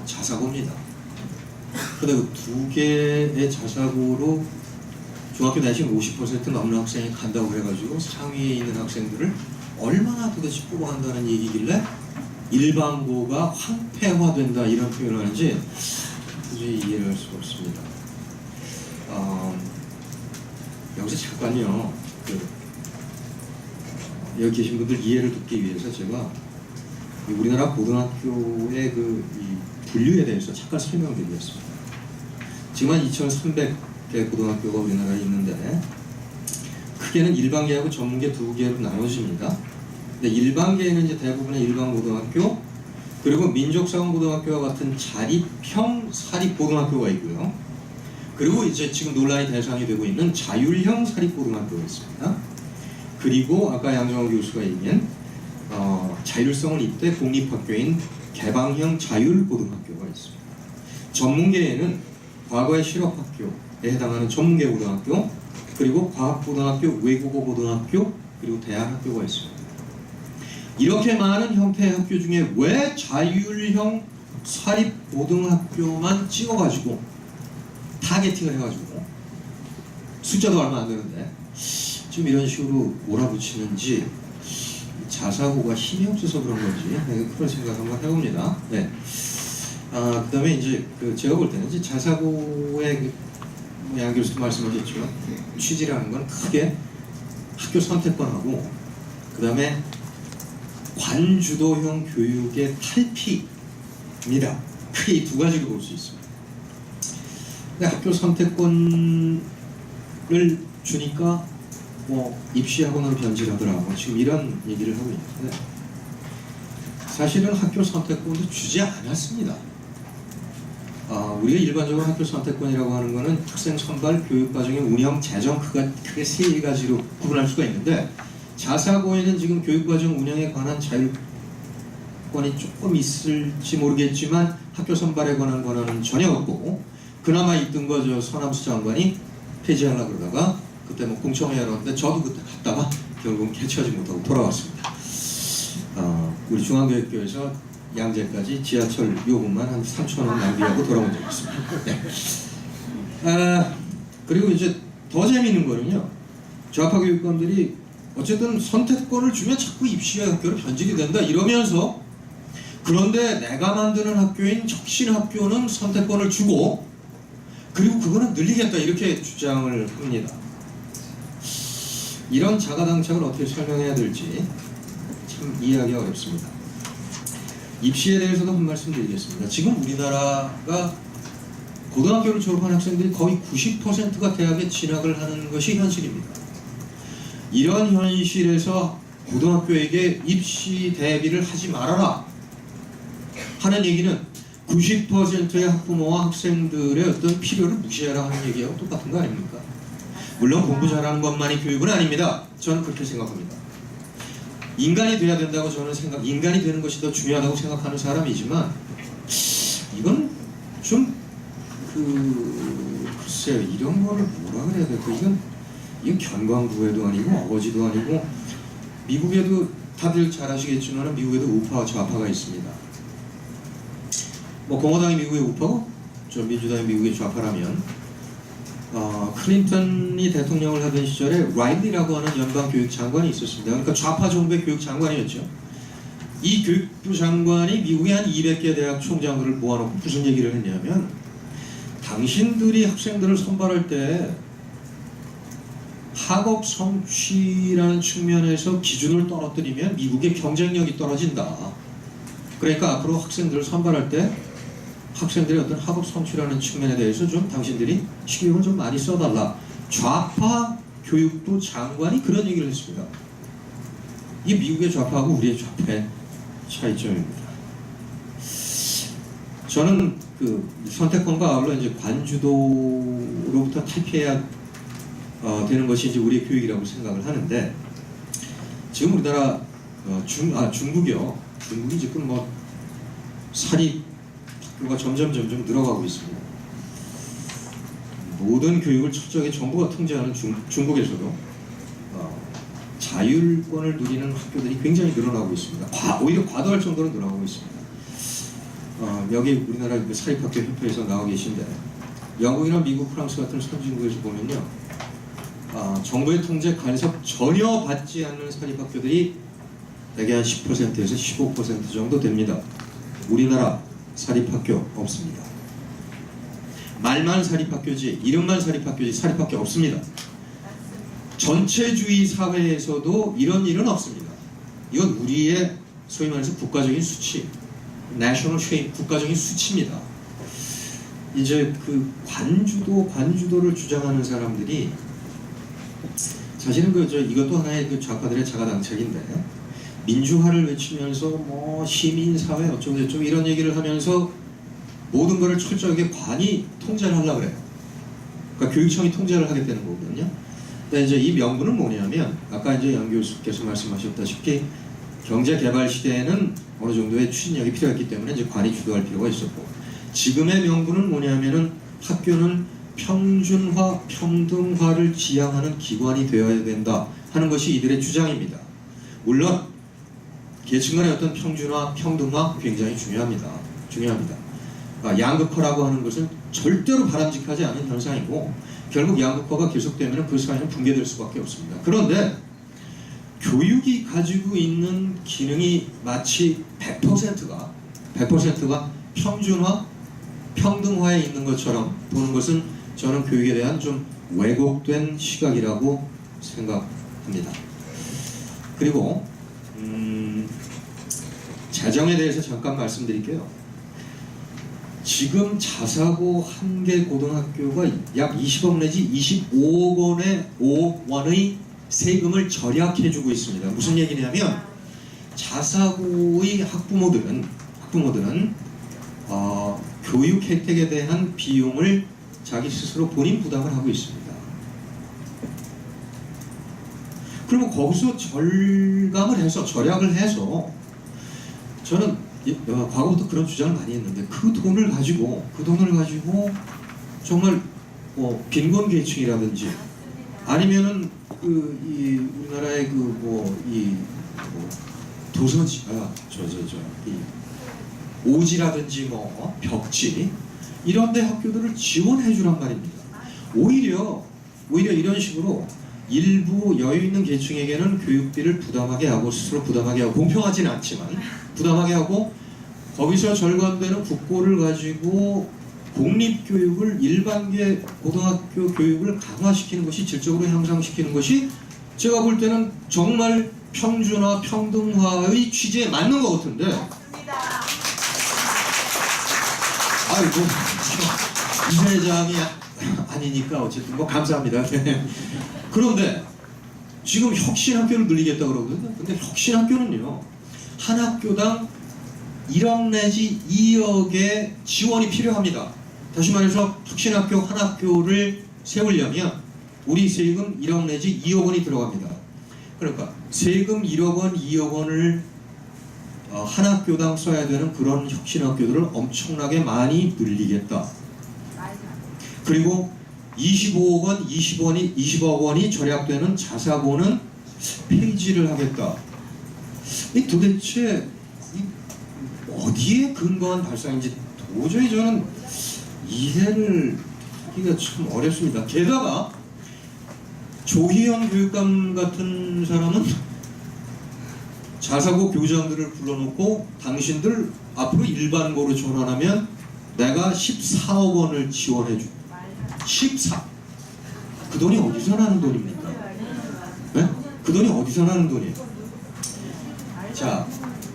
Speaker 2: 자사고입니다. 근데 그 2개의 자사고로 중학교 내신 50% 넘는 학생이 간다고 해가지고 상위에 있는 학생들을 얼마나 도대체 뽑아간다는 얘기길래 일반고가 황폐화된다 이런 표현을 하는지 도저히 이해를 할 수가 없습니다. 여기서 잠깐요. 여기 계신 분들 이해를 돕기 위해서 제가 우리나라 고등학교의 이 분류에 대해서 잠깐 설명드리겠습니다. 지금 한 2,300개 고등학교가 우리나라에 있는데 크게는 일반계하고 전문계 두 개로 나눠집니다. 근데 일반계에는 이제 대부분의 일반 고등학교, 그리고 민족사관고등학교와 같은 자립형 사립고등학교가 있고요. 그리고 이제 지금 논란의 대상이 되고 있는 자율형 사립고등학교가 있습니다. 그리고 아까 양정호 교수가 얘기한 자율성을 잇대 공립학교인 개방형 자율고등학교가 있습니다. 전문계에는 과거의 실업학교에 해당하는 전문계 고등학교, 그리고 과학고등학교, 외국어고등학교, 그리고 대학학교가 있습니다. 이렇게 많은 형태의 학교 중에 왜 자율형 사립고등학교만 찍어가지고 타겟팅을 해가지고 숫자도 얼마 안 되는데 지금 이런 식으로 몰아붙이는지 자사고가 힘이 없어서 그런 건지 그런 생각 한번 해봅니다. 네. 그 다음에 이제 제가 볼 때는 이제 자사고의 양 교수도 말씀하셨지만 취지라는 건 크게 학교 선택권하고 그 다음에 관주도형 교육의 탈피입니다. 크게 이 두 가지로 볼 수 있습니다. 근데 학교 선택권을 주니까 뭐 입시학원으로 변질하더라고 지금 이런 얘기를 하고 있는데 사실은 학교 선택권도 주지 않았습니다. 우리가 일반적으로 학교 선택권이라고 하는 것은 학생 선발, 교육과정의 운영, 재정 크게 세 가지로 구분할 수가 있는데 자사고에는 지금 교육과정 운영에 관한 자율권이 조금 있을지 모르겠지만 학교 선발에 관한 권한은 전혀 없고 그나마 있던 거 저 서남수 장관이 폐지하려고 그러다가 그때 뭐 공청회 열었는데 저도 그때 갔다가 결국은 개최하지 못하고 돌아왔습니다. 우리 중앙교육교에서 양재까지 지하철 요금만 한 3,000원 낭비하고 돌아온 적이 있습니다. 네. 그리고 이제 더 재미있는 거는요. 좌파 교육감들이 어쨌든 선택권을 주면 자꾸 입시학교로 변질이 된다 이러면서 그런데 내가 만드는 학교인 혁신학교는 선택권을 주고 그리고 그거는 늘리겠다 이렇게 주장을 합니다. 이런 자가당착을 어떻게 설명해야 될지 참 이해하기 어렵습니다. 입시에 대해서도 한 말씀 드리겠습니다. 지금 우리나라가 고등학교를 졸업한 학생들이 거의 90%가 대학에 진학을 하는 것이 현실입니다. 이런 현실에서 고등학교에게 입시 대비를 하지 말아라 하는 얘기는 90%의 학부모와 학생들의 어떤 필요를 무시해라 하는 얘기하고 똑같은 거 아닙니까? 물론 공부 잘하는 것만이 교육은 아닙니다. 저는 그렇게 생각합니다. 인간이 돼야 된다고 저는 인간이 되는 것이 더 중요하다고 생각하는 사람이지만 이건 좀 글쎄요 이런 거를 뭐라 그래야 될까? 이건 견광부회도 아니고 어거지도 아니고 미국에도 다들 잘 아시겠지만 미국에도 우파와 좌파가 있습니다. 뭐 공화당이 미국의 우파고 저 민주당이 미국의 좌파라면 클린턴이 대통령을 하던 시절에 라일리라고 하는 연방교육장관이 있었습니다. 그러니까 좌파 정부의 교육장관이었죠. 이 교육부 장관이 미국의 한 200개 대학 총장들을 모아놓고 무슨 얘기를 했냐면 당신들이 학생들을 선발할 때 학업 성취라는 측면에서 기준을 떨어뜨리면 미국의 경쟁력이 떨어진다. 그러니까 앞으로 학생들을 선발할 때 학생들의 어떤 학업 성취라는 측면에 대해서 좀 당신들이 신경을 좀 많이 써달라. 좌파 교육부 장관이 그런 얘기를 했습니다. 이게 미국의 좌파하고 우리의 좌파의 차이점입니다. 저는 선택권과 아울러 이제 관주도로부터 탈피해야 되는 것이 이제 우리의 교육이라고 생각을 하는데 지금 우리나라 중국이요. 중국이 지금 뭐 사립 학교가 점점 늘어가고 있습니다. 모든 교육을 철저하게 정부가 통제하는 중국에서도 자율권을 누리는 학교들이 굉장히 늘어나고 있습니다. 오히려 과도할 정도로 늘어나고 있습니다. 여기 우리나라 사립학교 협회에서 나와 계신데 영국이나 미국, 프랑스 같은 선진국에서 보면요, 정부의 통제 간섭 전혀 받지 않는 사립학교들이 대개 한 10%에서 15% 정도 됩니다. 우리나라 사립학교 없습니다. 말만 사립학교지, 이름만 사립학교지 사립학교 없습니다. 전체주의 사회에서도 이런 일은 없습니다. 이건 우리의 소위 말해서 국가적인 수치, 내셔널 쉐임, 국가적인 수치입니다. 이제 그 관주도를 주장하는 사람들이 사실은 이것도 하나의 그 좌파들의 자가당착인데, 민주화를 외치면서 뭐 시민사회 어쩌고저쩌고 이런 얘기를 하면서 모든 것을 철저하게 관이 통제를 하려고 그래요. 그러니까 교육청이 통제를 하겠다는 거거든요. 근데 이제 이 명분은 뭐냐면, 아까 이제 양 교수께서 말씀하셨다시피 경제 개발 시대에는 어느 정도의 추진력이 필요했기 때문에 이제 관이 주도할 필요가 있었고, 지금의 명분은 뭐냐면은 학교는 평준화, 평등화를 지향하는 기관이 되어야 된다 하는 것이 이들의 주장입니다. 물론 계층 간의 어떤 평준화, 평등화 굉장히 중요합니다. 양극화라고 하는 것은 절대로 바람직하지 않은 현상이고, 결국 양극화가 계속되면 그 사회는 붕괴될 수밖에 없습니다. 그런데 교육이 가지고 있는 기능이 마치 100%가 평준화, 평등화에 있는 것처럼 보는 것은 저는 교육에 대한 좀 왜곡된 시각이라고 생각합니다. 그리고 재정에 대해서 잠깐 말씀드릴게요. 지금 자사고 한 개 고등학교가 약 20억 내지 25억 원의 세금을 절약해주고 있습니다. 무슨 얘기냐면, 자사고의 학부모들은 교육 혜택에 대한 비용을 자기 스스로 본인 부담을 하고 있습니다. 그러면 거기서 절약을 해서 저는 과거부터 그런 주장을 많이 했는데, 그 돈을 가지고 정말 빈곤 계층이라든지 아니면은 우리나라의 도서지, 오지라든지 벽지 이런데 학교들을 지원해 주란 말입니다. 오히려 이런 식으로 일부 여유 있는 계층에게는 교육비를 부담하게 하고, 스스로 부담하게 하고, 공평하지는 않지만 부담하게 하고, 거기서 절감되는 국고를 가지고 공립교육을, 일반계 고등학교 교육을 강화시키는 것이, 질적으로 향상시키는 것이 제가 볼 때는 정말 평준화, 평등화의 취지에 맞는 것 같은데. 아이고, 이회장이 아니니까 어쨌든 감사합니다. 그런데 지금 혁신학교를 늘리겠다 그러거든요. 근데 혁신학교는요, 한 학교당 1억 내지 2억의 지원이 필요합니다. 다시 말해서 혁신학교 한 학교를 세우려면 우리 세금 1억 내지 2억 원이 들어갑니다. 그러니까 세금 1억 원, 2억 원을 한 학교당 써야 되는 그런 혁신학교들을 엄청나게 많이 늘리겠다. 그리고 25억 원, 20억 원이 절약되는 자사고는 폐지를 하겠다. 도대체 어디에 근거한 발상인지 도저히 저는 이해를 하기가 참 어렵습니다. 게다가 조희연 교육감 같은 사람은 자사고 교장들을 불러놓고, 당신들 앞으로 일반고로 전환하면 내가 14억 원을 지원해줘. 14. 그 돈이 어디서 나는 돈입니까? 네? 그 돈이 어디서 나는 돈이에요? 자,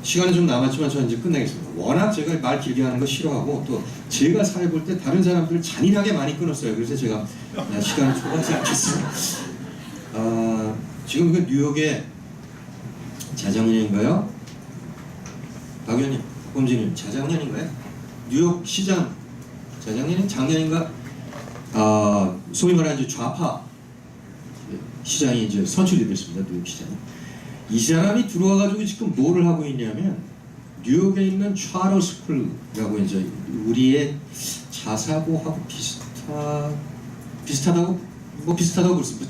Speaker 2: 시간이 좀 남았지만 저는 이제 끝내겠습니다. 워낙 제가 말 길게 하는 거 싫어하고, 또 제가 사회 볼 때 다른 사람들을 잔인하게 많이 끊었어요. 그래서 제가 시간을 초과하지 않겠습니다. 지금 그 뉴욕의 자작년인가요? 박 의원님, 범진님, 자작년인가요? 뉴욕 시장 자작년이 작년인가? 소위 말하는 이제 좌파 시장이 이제 선출이 됐습니다. 뉴욕 시장이. 이 사람이 들어와가지고 지금 뭐를 하고 있냐면, 뉴욕에 있는 차러 스쿨이라고 이제 우리의 자사고하고 비슷하다고 그렇습니다.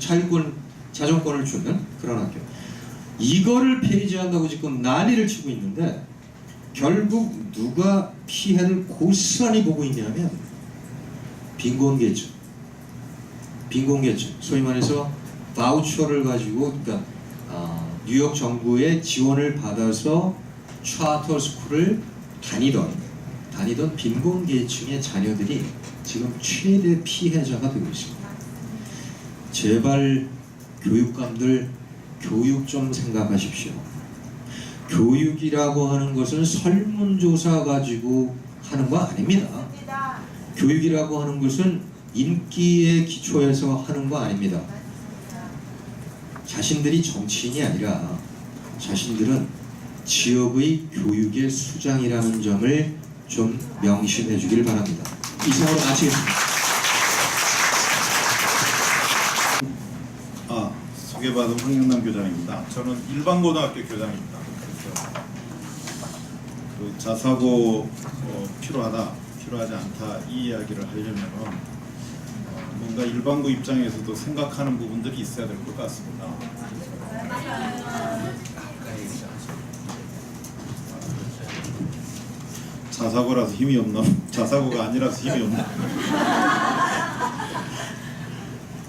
Speaker 2: 자정권을 주는 그런 학교. 이거를 폐지한다고 지금 난리를 치고 있는데, 결국 누가 피해를 고스란히 보고 있냐면 빈곤계층, 소위 말해서 바우처를 가지고, 그러니까 뉴욕 정부의 지원을 받아서 차터 스쿨을 다니던 빈곤계층의 자녀들이 지금 최대 피해자가 되고 있습니다. 제발 교육감들 교육 좀 생각하십시오. 교육이라고 하는 것은 설문조사 가지고 하는 거 아닙니다. 교육이라고 하는 것은 인기에 기초해서 하는 거 아닙니다. 자신들이 정치인이 아니라 자신들은 지역의 교육의 수장이라는 점을 좀 명심해 주길 바랍니다. 이상으로 마치겠습니다.
Speaker 3: 소개받은 황영남 교장입니다. 저는 일반고등학교 교장입니다. 그래서 그 자사고 필요하다, 필요하지 않다 이 이야기를 하려면 뭔가 일반고 입장에서도 생각하는 부분들이 있어야 될 것 같습니다. 자사고라서 힘이 없나? 자사고가 아니라서 힘이 없나?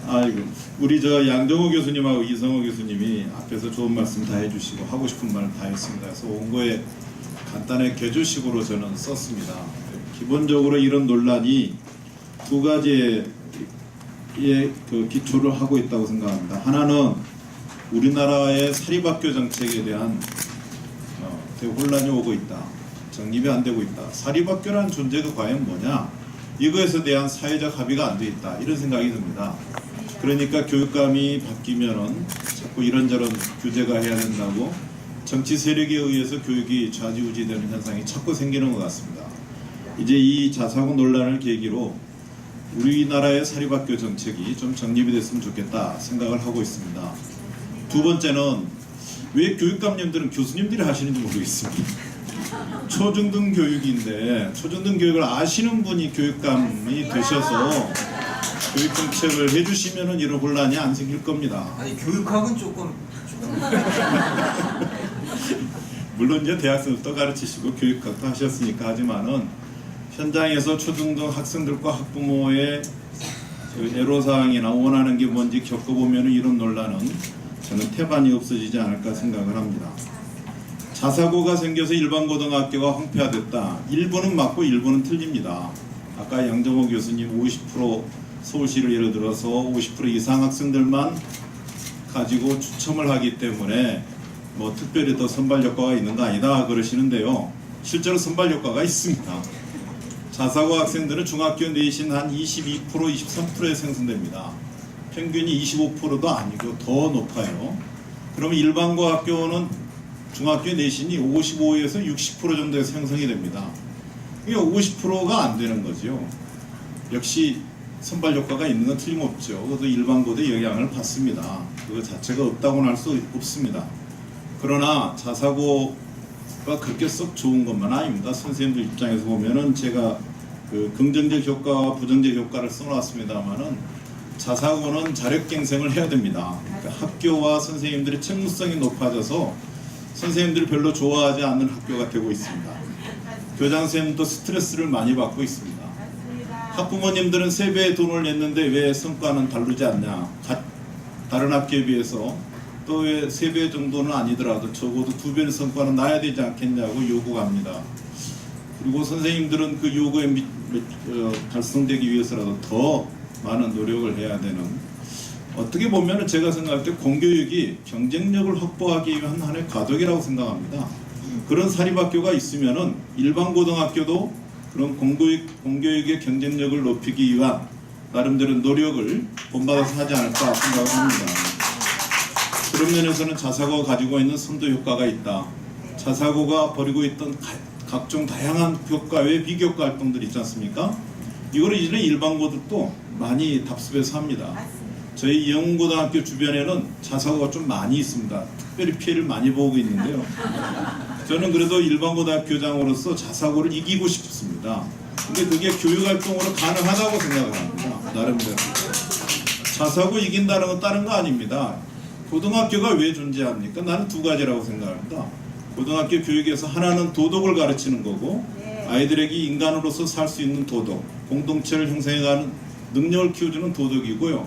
Speaker 3: 아이고, 우리 저 양정호 교수님하고 이성호 교수님이 앞에서 좋은 말씀 다 해주시고 하고 싶은 말 다 했습니다. 그래서 원고에 간단하게 개조식으로 저는 썼습니다. 기본적으로 이런 논란이 두 가지의 그 기초를 하고 있다고 생각합니다. 하나는 우리나라의 사립학교 정책에 대한 되게 혼란이 오고 있다. 정립이 안 되고 있다. 사립학교라는 존재가 과연 뭐냐? 이것에 대한 사회적 합의가 안 돼 있다. 이런 생각이 듭니다. 그러니까 교육감이 바뀌면은 자꾸 이런저런 규제가 해야 된다고 정치 세력에 의해서 교육이 좌지우지되는 현상이 자꾸 생기는 것 같습니다. 이제 이 자사고 논란을 계기로 우리나라의 사립학교 정책이 좀 정립이 됐으면 좋겠다 생각을 하고 있습니다. 두 번째는 왜 교육감님들은 교수님들이 하시는지 모르겠습니다. 초중등 교육인데 초중등 교육을 아시는 분이 교육감이 되셔서 교육 정책을 해주시면은 이런 혼란이 안 생길 겁니다.
Speaker 2: 아니 교육학은 조금
Speaker 3: 물론 이제 대학생도 가르치시고 교육학도 하셨으니까 하지만은 현장에서 초중등 학생들과 학부모의 그 애로사항이나 원하는 게 뭔지 겪어보면 이런 논란은 저는 태반이 없어지지 않을까 생각을 합니다. 자사고가 생겨서 일반 고등학교가 황폐화됐다. 일부는 맞고 일부는 틀립니다. 아까 양정호 교수님 50% 서울시를 예를 들어서 50% 이상 학생들만 가지고 추첨을 하기 때문에 뭐 특별히 더 선발 효과가 있는 거 아니다 그러시는데요. 실제로 선발 효과가 있습니다. 자사고 학생들은 중학교 내신 한 22%, 23%에 생성됩니다. 평균이 25%도 아니고 더 높아요. 그러면 일반고 학교는 중학교 내신이 55에서 60% 정도에서 형성이 됩니다. 이게 50%가 안 되는 거죠. 역시 선발 효과가 있는 건 틀림없죠. 그것도 일반고도 영향을 받습니다. 그거 자체가 없다고는 할 수 없습니다. 그러나 자사고가 그렇게 썩 좋은 것만 아닙니다. 선생님들 입장에서 보면은 제가 그 긍정적 효과와 부정적 효과를 써놨습니다만은 자사고는 자력갱생을 해야 됩니다. 그러니까 학교와 선생님들의 책무성이 높아져서 선생님들이 별로 좋아하지 않는 학교가 되고 있습니다. 교장 선생님도 스트레스를 많이 받고 있습니다. 학부모님들은 3배의 돈을 냈는데 왜 성과는 다르지 않냐? 다른 학교에 비해서 또 왜 3배 정도는 아니더라도 적어도 2배의 성과는 나야 되지 않겠냐고 요구가 합니다. 그리고 선생님들은 그 요구에 달성되기 위해서라도 더 많은 노력을 해야 되는, 어떻게 보면 제가 생각할 때 공교육이 경쟁력을 확보하기 위한 하나의 과도기라고 생각합니다. 그런 사립학교가 있으면은 일반 고등학교도 그런 공교육의 경쟁력을 높이기 위한 나름대로 노력을 본받아서 하지 않을까 생각을 합니다. 그런 면에서는 자사고가 가지고 있는 선도 효과가 있다. 자사고가 벌이고 있던 각종 다양한 교과 외 비교과 활동들 있지 않습니까? 이거를 이제 일반고들도 많이 답습해서 합니다. 저희 이영훈고등학교 주변에는 자사고가 좀 많이 있습니다. 특별히 피해를 많이 보고 있는데요. 저는 그래도 일반고등학교 교장으로서 자사고를 이기고 싶습니다. 근데 그게 교육활동으로 가능하다고 생각을 합니다. 나름대로. 자사고 이긴다는 건 다른 거 아닙니다. 고등학교가 왜 존재합니까? 나는 두 가지라고 생각합니다. 고등학교 교육에서 하나는 도덕을 가르치는 거고, 아이들에게 인간으로서 살 수 있는 도덕, 공동체를 형성해가는 능력을 키워주는 도덕이고요.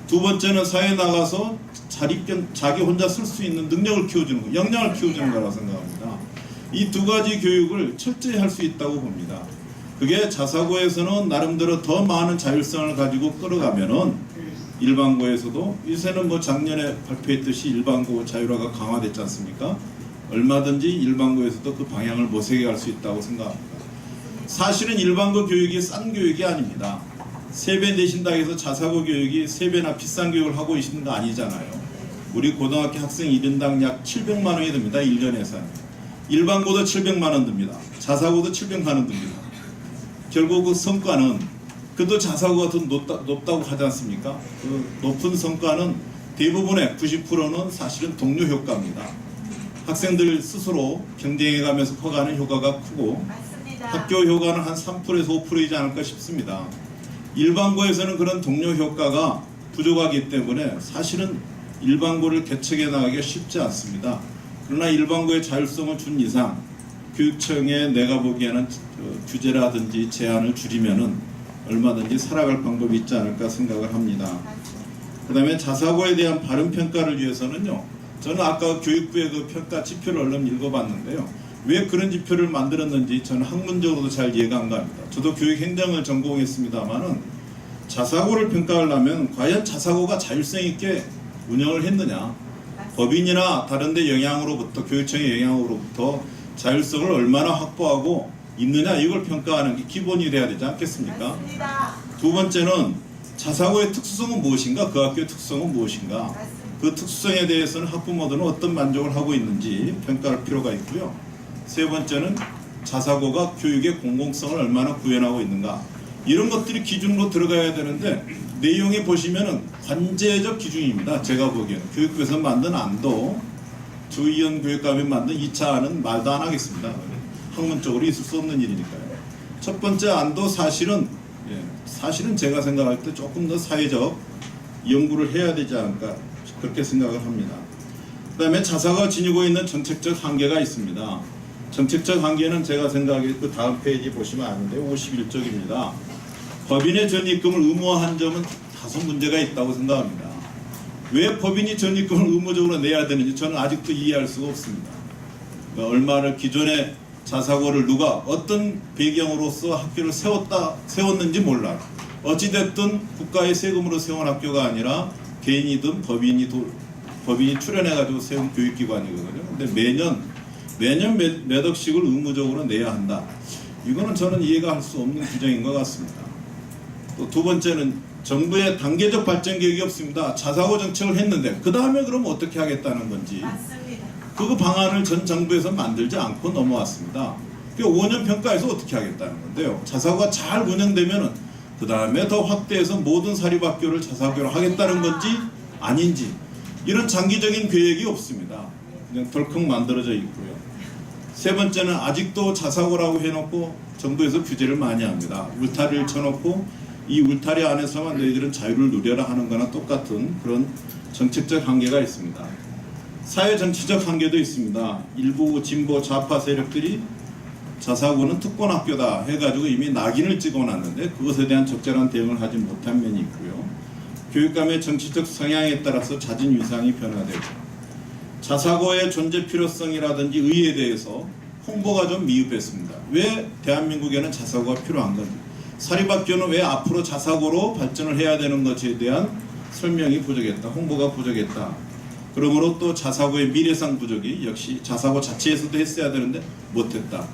Speaker 3: 두 번째는 사회에 나가서 자기 혼자 쓸 수 있는 능력을 키워주는 거, 역량을 키워주는 거라고 생각합니다. 이 두 가지 교육을 철저히 할 수 있다고 봅니다. 그게 자사고에서는 나름대로 더 많은 자율성을 가지고 끌어가면은 일반고에서도, 요새는 뭐 작년에 발표했듯이 일반고 자율화가 강화됐지 않습니까? 얼마든지 일반고에서도 그 방향을 모색해 갈 수 있다고 생각합니다. 사실은 일반고 교육이 싼 교육이 아닙니다. 3배 내신다 해서 자사고 교육이 3배나 비싼 교육을 하고 계시는 거 아니잖아요. 우리 고등학교 학생 1인당 약 700만 원이 듭니다. 1년 예산. 일반고도 700만 원 듭니다. 자사고도 700만 원 듭니다. 결국 그 성과는 그래도 자사고가 더 높다고 하지 않습니까? 그 높은 성과는 대부분의 90%는 사실은 동료 효과입니다. 학생들 스스로 경쟁해 가면서 커가는 효과가 크고
Speaker 4: 맞습니다.
Speaker 3: 학교 효과는 한 3%에서 5%이지 않을까 싶습니다. 일반고에서는 그런 동료 효과가 부족하기 때문에 사실은 일반고를 개척해 나가기가 쉽지 않습니다. 그러나 일반고의 자율성을 준 이상 교육청에 내가 보기에는 규제라든지 제한을 줄이면은 얼마든지 살아갈 방법이 있지 않을까 생각을 합니다. 그 다음에 자사고에 대한 바른 평가를 위해서는요, 저는 아까 교육부의 그 평가 지표를 얼른 읽어봤는데요, 왜 그런 지표를 만들었는지 저는 학문적으로도 잘 이해가 안 갑니다. 저도 교육행정을 전공했습니다만은 자사고를 평가하려면 과연 자사고가 자율성 있게 운영을 했느냐, 법인이나 다른 데 영향으로부터, 교육청의 영향으로부터 자율성을 얼마나 확보하고 있느냐, 이걸 평가하는 게 기본이 돼야 되지 않겠습니까?
Speaker 4: 맞습니다.
Speaker 3: 두 번째는 자사고의 특수성은 무엇인가, 그 학교의 특수성은 무엇인가,
Speaker 4: 맞습니다.
Speaker 3: 그 특수성에 대해서는 학부모들은 어떤 만족을 하고 있는지 평가할 필요가 있고요. 세 번째는 자사고가 교육의 공공성을 얼마나 구현하고 있는가, 이런 것들이 기준으로 들어가야 되는데 내용에 보시면은 관제적 기준입니다. 제가 보기에는 교육부에서 만든 안도, 조희연 교육감이 만든 2차 안은 말도 안 하겠습니다. 학문적으로 있을 수 없는 일이니까요. 첫 번째 안도 사실은 제가 생각할 때 조금 더 사회적 연구를 해야 되지 않을까 그렇게 생각을 합니다. 그 다음에 자사고가 지니고 있는 정책적 한계가 있습니다. 정책적 한계는 제가 생각에 그 다음 페이지 보시면 아는데 51쪽입니다. 법인의 전입금을 의무화한 점은 다소 문제가 있다고 생각합니다. 왜 법인이 전입금을 의무적으로 내야 되는지 저는 아직도 이해할 수가 없습니다. 얼마를 기존에 자사고를 누가 어떤 배경으로서 학교를 세웠는지 몰라요. 어찌됐든 국가의 세금으로 세운 학교가 아니라 개인이든 법인이 출연해가지고 세운 교육기관이거든요. 근데 매년 몇 억씩을 의무적으로 내야 한다. 이거는 저는 이해가 할 수 없는 규정인 것 같습니다. 또 두 번째는 정부의 단계적 발전 계획이 없습니다. 자사고 정책을 했는데 그 다음에 그럼 어떻게 하겠다는 건지
Speaker 4: 맞습니다.
Speaker 3: 그 방안을 전 정부에서 만들지 않고 넘어왔습니다. 5년 평가에서 어떻게 하겠다는 건데요. 자사고가 잘 운영되면은 그 다음에 더 확대해서 모든 사립학교를 자사고로 하겠다는 건지 아닌지, 이런 장기적인 계획이 없습니다. 그냥 덜컥 만들어져 있고요. 세 번째는 아직도 자사고라고 해놓고 정부에서 규제를 많이 합니다. 울타리를 쳐놓고 이 울타리 안에서만 너희들은 자유를 누려라 하는 거나 똑같은 그런 정책적 한계가 있습니다. 사회 정치적 한계도 있습니다. 일부 진보 좌파 세력들이 자사고는 특권학교다 해가지고 이미 낙인을 찍어놨는데 그것에 대한 적절한 대응을 하지 못한 면이 있고요. 교육감의 정치적 성향에 따라서 잦은 위상이 변화되고, 자사고의 존재 필요성이라든지 의의에 대해서 홍보가 좀 미흡했습니다. 왜 대한민국에는 자사고가 필요한 건지, 사립학교는 왜 앞으로 자사고로 발전을 해야 되는 것에 대한 설명이 부족했다, 홍보가 부족했다. 그러므로 또 자사고의 미래상 부족이 역시 자사고 자체에서도 했어야 되는데 못했다.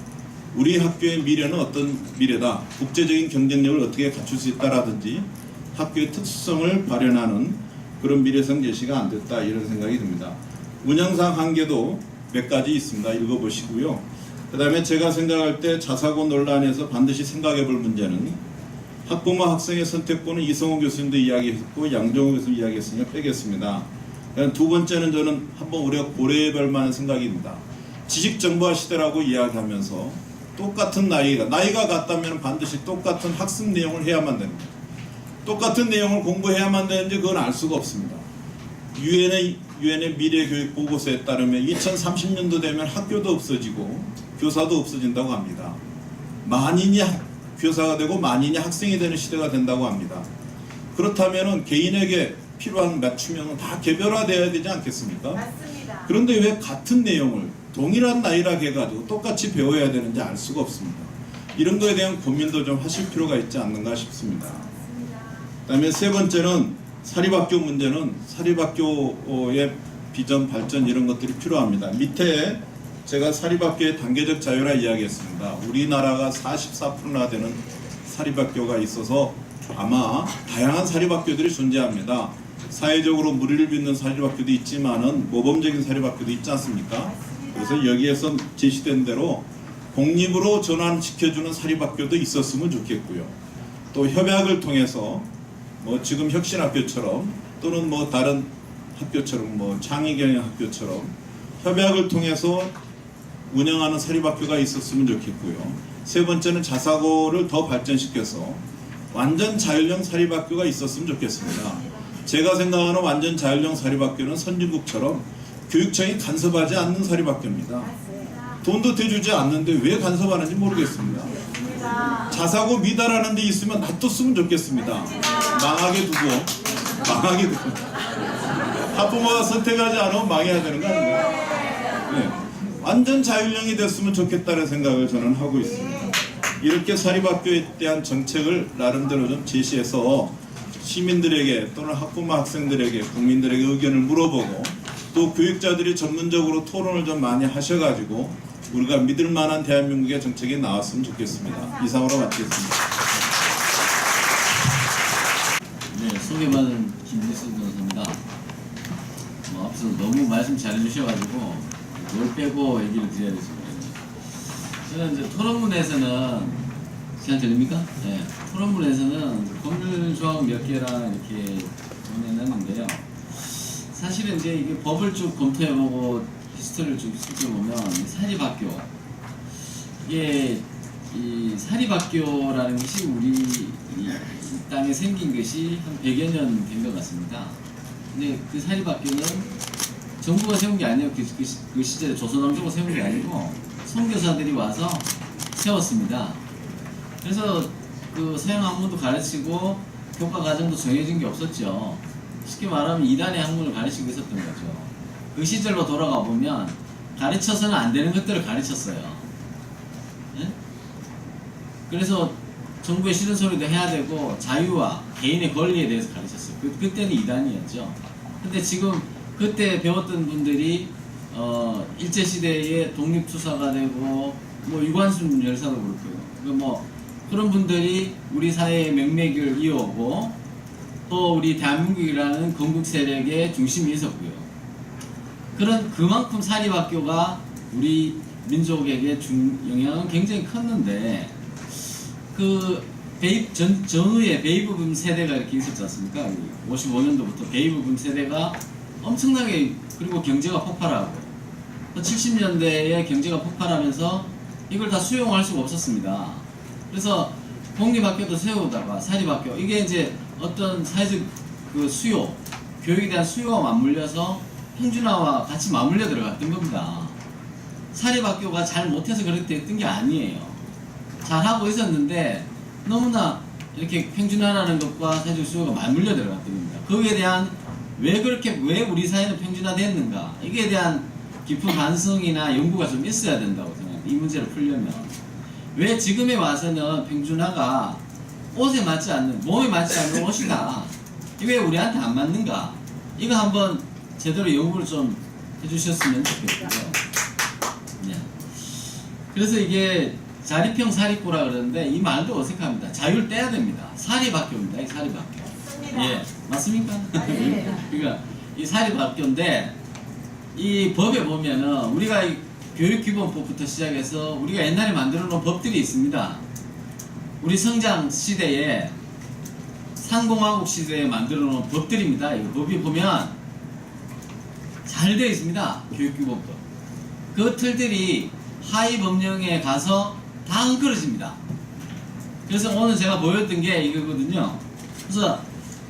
Speaker 3: 우리 학교의 미래는 어떤 미래다, 국제적인 경쟁력을 어떻게 갖출 수 있다라든지 학교의 특수성을 발현하는 그런 미래성 제시가 안 됐다, 이런 생각이 듭니다. 운영상 한계도 몇 가지 있습니다. 읽어보시고요. 그 다음에 제가 생각할 때 자사고 논란에서 반드시 생각해 볼 문제는, 학부모 학생의 선택권은 이성호 교수님도 이야기했고 양정호 교수님 이야기했으니까 빼겠습니다. 두 번째는 저는 한번 우리가 고려해 볼 만한 생각입니다. 지식정보화 시대라고 이야기하면서 똑같은 나이가 같다면 반드시 똑같은 학습 내용을 해야만 됩니다. 똑같은 내용을 공부해야만 되는지 그건 알 수가 없습니다. 유엔의 미래교육 보고서에 따르면 2030년도 되면 학교도 없어지고 교사도 없어진다고 합니다. 만인이 교사가 되고 만인이 학생이 되는 시대가 된다고 합니다. 그렇다면 개인에게 필요한 맞춤형은 다 개별화되어야 되지 않겠습니까?
Speaker 4: 맞습니다.
Speaker 3: 그런데 왜 같은 내용을 동일한 나이라 해가지고 똑같이 배워야 되는지 알 수가 없습니다. 이런 거에 대한 고민도 좀 하실 필요가 있지 않는가 싶습니다. 그 다음에 세 번째는 사립학교 문제는 사립학교의 비전, 발전 이런 것들이 필요합니다. 밑에 제가 사립학교의 단계적 자유라 이야기했습니다. 우리나라가 44%나 되는 사립학교가 있어서 아마 다양한 사립학교들이 존재합니다. 사회적으로 무리를 빚는 사립학교도 있지만은 모범적인 사립학교도 있지 않습니까? 그래서 여기에서 제시된 대로 공립으로 전환시켜주는 사립학교도 있었으면 좋겠고요. 또 협약을 통해서 뭐 지금 혁신학교처럼 또는 뭐 다른 학교처럼 뭐 창의경영학교처럼 협약을 통해서 운영하는 사립학교가 있었으면 좋겠고요. 세 번째는 자사고를 더 발전시켜서 완전 자율형 사립학교가 있었으면 좋겠습니다. 제가 생각하는 완전 자율형 사립학교는 선진국처럼 교육청이 간섭하지 않는 사립학교입니다. 돈도 대주지 않는데 왜 간섭하는지 모르겠습니다. 자사고 미달하는 데 있으면 놔뒀으면 좋겠습니다. 망하게 두고 학부모가 선택하지 않으면 망해야 되는 거 아닌가요? 네. 완전 자율형이 됐으면 좋겠다는 생각을 저는 하고 있습니다. 이렇게 사립학교에 대한 정책을 나름대로 좀 제시해서 시민들에게 또는 학부모 학생들에게 국민들에게 의견을 물어보고 또 교육자들이 전문적으로 토론을 좀 많이 하셔가지고 우리가 믿을 만한 대한민국의 정책이 나왔으면 좋겠습니다. 이상으로 마치겠습니다.
Speaker 4: 네, 소개받은 김일수 변호사입니다. 앞서 너무 말씀 잘해주셔가지고 뭘 빼고 얘기를 드려야 될지 모르겠네요. 저는 이제 토론문에서는 시간 들립니까? 네, 토론문에서는 법률 조항 몇 개랑 이렇게 보내놨는데요. 사실은 이제 이게 법을 쭉 검토해보고 히스토리를 쭉 살펴보면 사립학교, 이게 이 사립학교라는 것이 우리 이 땅에 생긴 것이 한 100여 년 된 것 같습니다. 근데 그 사립학교는 정부가 세운 게 아니에요. 그 시절에 조선왕조가 세운 게 아니고 선교사들이 와서 세웠습니다. 그래서 그 서양 학문도 가르치고 교과 과정도 정해진 게 없었죠. 쉽게 말하면 이단의 학문을 가르치고 있었던 거죠. 그 시절로 돌아가 보면 가르쳐서는 안 되는 것들을 가르쳤어요. 네? 그래서 정부의 싫은 소리도 해야 되고 자유와 개인의 권리에 대해서 가르쳤어요. 그때는 이단이었죠. 근데 지금 그때 배웠던 분들이 일제시대에 독립투사가 되고 뭐 유관순 열사도 그렇고요. 그러니까 뭐 그런 분들이 우리 사회의 명맥을 이어오고 또 우리 대한민국이라는 건국 세력의 중심이 있었고요. 그만큼 사립학교가 우리 민족에게 영향은 굉장히 컸는데 그 전후에 베이브붐 세대가 이렇게 있었지 않습니까? 55년도부터 베이브붐 세대가 엄청나게 그리고 경제가 폭발하고 또 70년대에 경제가 폭발하면서 이걸 다 수용할 수가 없었습니다. 그래서 공립학교도 세우다가 사립학교 이게 이제 어떤 사회적 그 수요 교육에 대한 수요와 맞물려서 평준화와 같이 맞물려 들어갔던 겁니다. 사립학교가 잘 못해서 그렇게 됐던 게 아니에요. 잘하고 있었는데 너무나 이렇게 평준화라는 것과 사회적 수요가 맞물려 들어갔던 겁니다. 거기에 대한 왜 우리 사회는 평준화됐는가 이게 대한 깊은 반성이나 연구가 좀 있어야 된다고 생각합니다. 이 문제를 풀려면 왜 지금에 와서는 평준화가 옷에 맞지 않는 몸에 맞지 않는 옷이다. 왜 우리한테 안 맞는가 이거 한번 제대로 연구를 좀 해주셨으면 좋겠고요. 네. 그래서 이게 자립형 사립고라 그러는데 이 말도 어색합니다. 자율 떼야 됩니다. 사립학교입니다. 이 사립학교. 예, 맞습니까? 그러니까 이 사립학교인데 이 법에 보면은 우리가 이 교육기본법부터 시작해서 우리가 옛날에 만들어 놓은 법들이 있습니다. 우리 성장 시대에 상공화국 시대에 만들어 놓은 법들입니다. 이 법이 보면 잘 되어 있습니다. 교육기본법. 그 틀들이 하위 법령에 가서 다 엉클어집니다. 그래서 오늘 제가 보였던 게 이거거든요. 그래서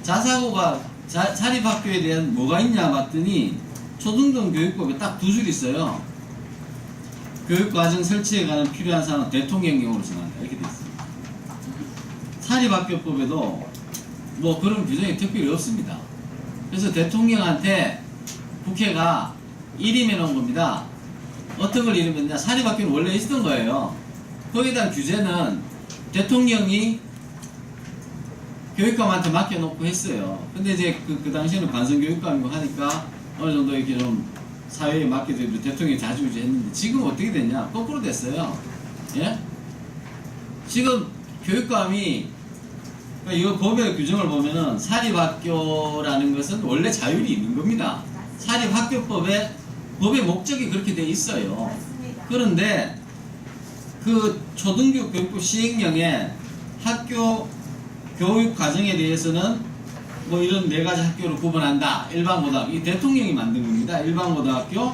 Speaker 4: 자사고가 사립학교에 대한 뭐가 있냐 봤더니 초등등 교육법에 딱 두 줄 있어요. 교육과정 설치에 관한 필요한 사항은 대통령령으로 정한다. 이렇게 되어 있습니다. 사립학교법에도 뭐 그런 규정이 특별히 없습니다. 그래서 대통령한테 국회가 일임해 놓은 겁니다. 어떤 걸 이름했냐? 사립학교는 원래 있었던 거예요. 거기에 대한 규제는 대통령이 교육감한테 맡겨놓고 했어요. 근데 이제 그 당시에는 관성교육감이고 하니까 어느 정도 이렇게 좀 사회에 맡기도 대통령이 자주지했는데 지금 어떻게 됐냐? 거꾸로 됐어요. 예? 지금 교육감이 이거 법의 규정을 보면은 사립학교라는 것은 원래 자율이 있는 겁니다. 사립학교법의 법의 목적이 그렇게 돼 있어요. 그런데 그 초등교 교육부 시행령에 학교 교육 과정에 대해서는 뭐 이런 네 가지 학교로 구분한다. 일반고등학교, 이 대통령이 만든 겁니다. 일반고등학교,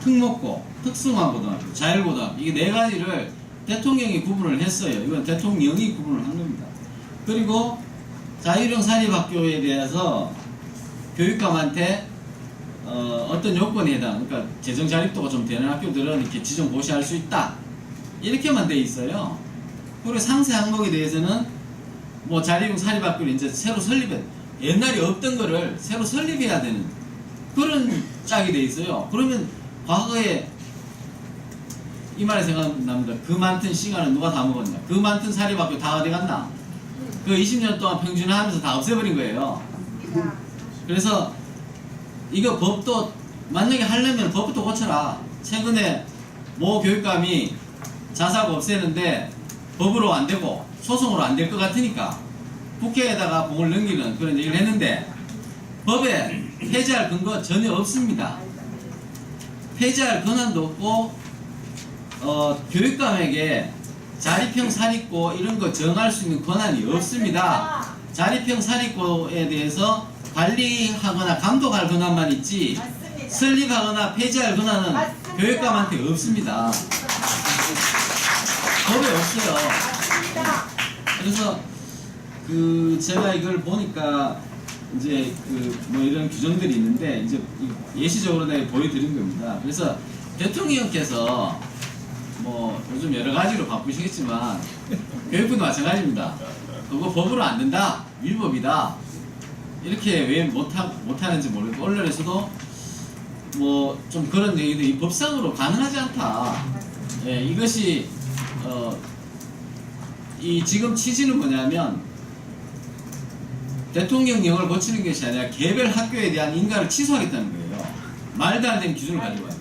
Speaker 4: 특목고, 특성화고등학교, 자율고등학교, 이게 네 가지를 대통령이 구분을 했어요. 이건 대통령이 구분을 한 겁니다. 그리고 자율형 사립학교에 대해서 교육감한테 어떤 요건에 해당, 그러니까 재정 자립도가 좀 되는 학교들은 이렇게 지정 고시할 수 있다. 이렇게만 돼 있어요. 그리고 상세 항목에 대해서는 뭐 자율형 사립학교를 이제 새로 설립해, 옛날에 없던 거를 새로 설립해야 되는 그런 짝이 돼 있어요. 그러면 과거에 이 말이 생각납니다. 그 많던 시간은 누가 다 먹었냐? 그 많던 사립학교 다 어디 갔나? 그 20년 동안 평준화하면서 다 없애버린 거예요. 그래서 이거 법도 만약에 하려면 법부터 고쳐라. 최근에 모 교육감이 자사고 없애는데 법으로 안 되고 소송으로 안 될 것 같으니까 국회에다가 공을 넘기는 그런 얘기를 했는데 법에 폐지할 근거 전혀 없습니다. 폐지할 권한도 없고 교육감에게 자립형 사립고 이런 거 정할 수 있는 권한이 없습니다. 자립형 사립고에 대해서 관리하거나 감독할 권한만 있지 설립하거나 폐지할 권한은 교육감한테 없습니다. 법에 없어요. 그래서 제가 이걸 보니까 이제 뭐 이런 규정들이 있는데 이제 예시적으로 내가 보여드린 겁니다. 그래서 대통령께서 뭐 요즘 여러 가지로 바쁘시겠지만 교육부도 마찬가지입니다. 그거 법으로 안 된다, 위법이다 이렇게 왜 못하는지 모르겠고 언론에서도 뭐 좀 그런 얘기도 이 법상으로 가능하지 않다. 예, 이것이 이 지금 취지는 뭐냐면 대통령령을 고치는 것이 아니라 개별 학교에 대한 인가를 취소하겠다는 거예요. 말도 안 되는 기준을 가지고 와요.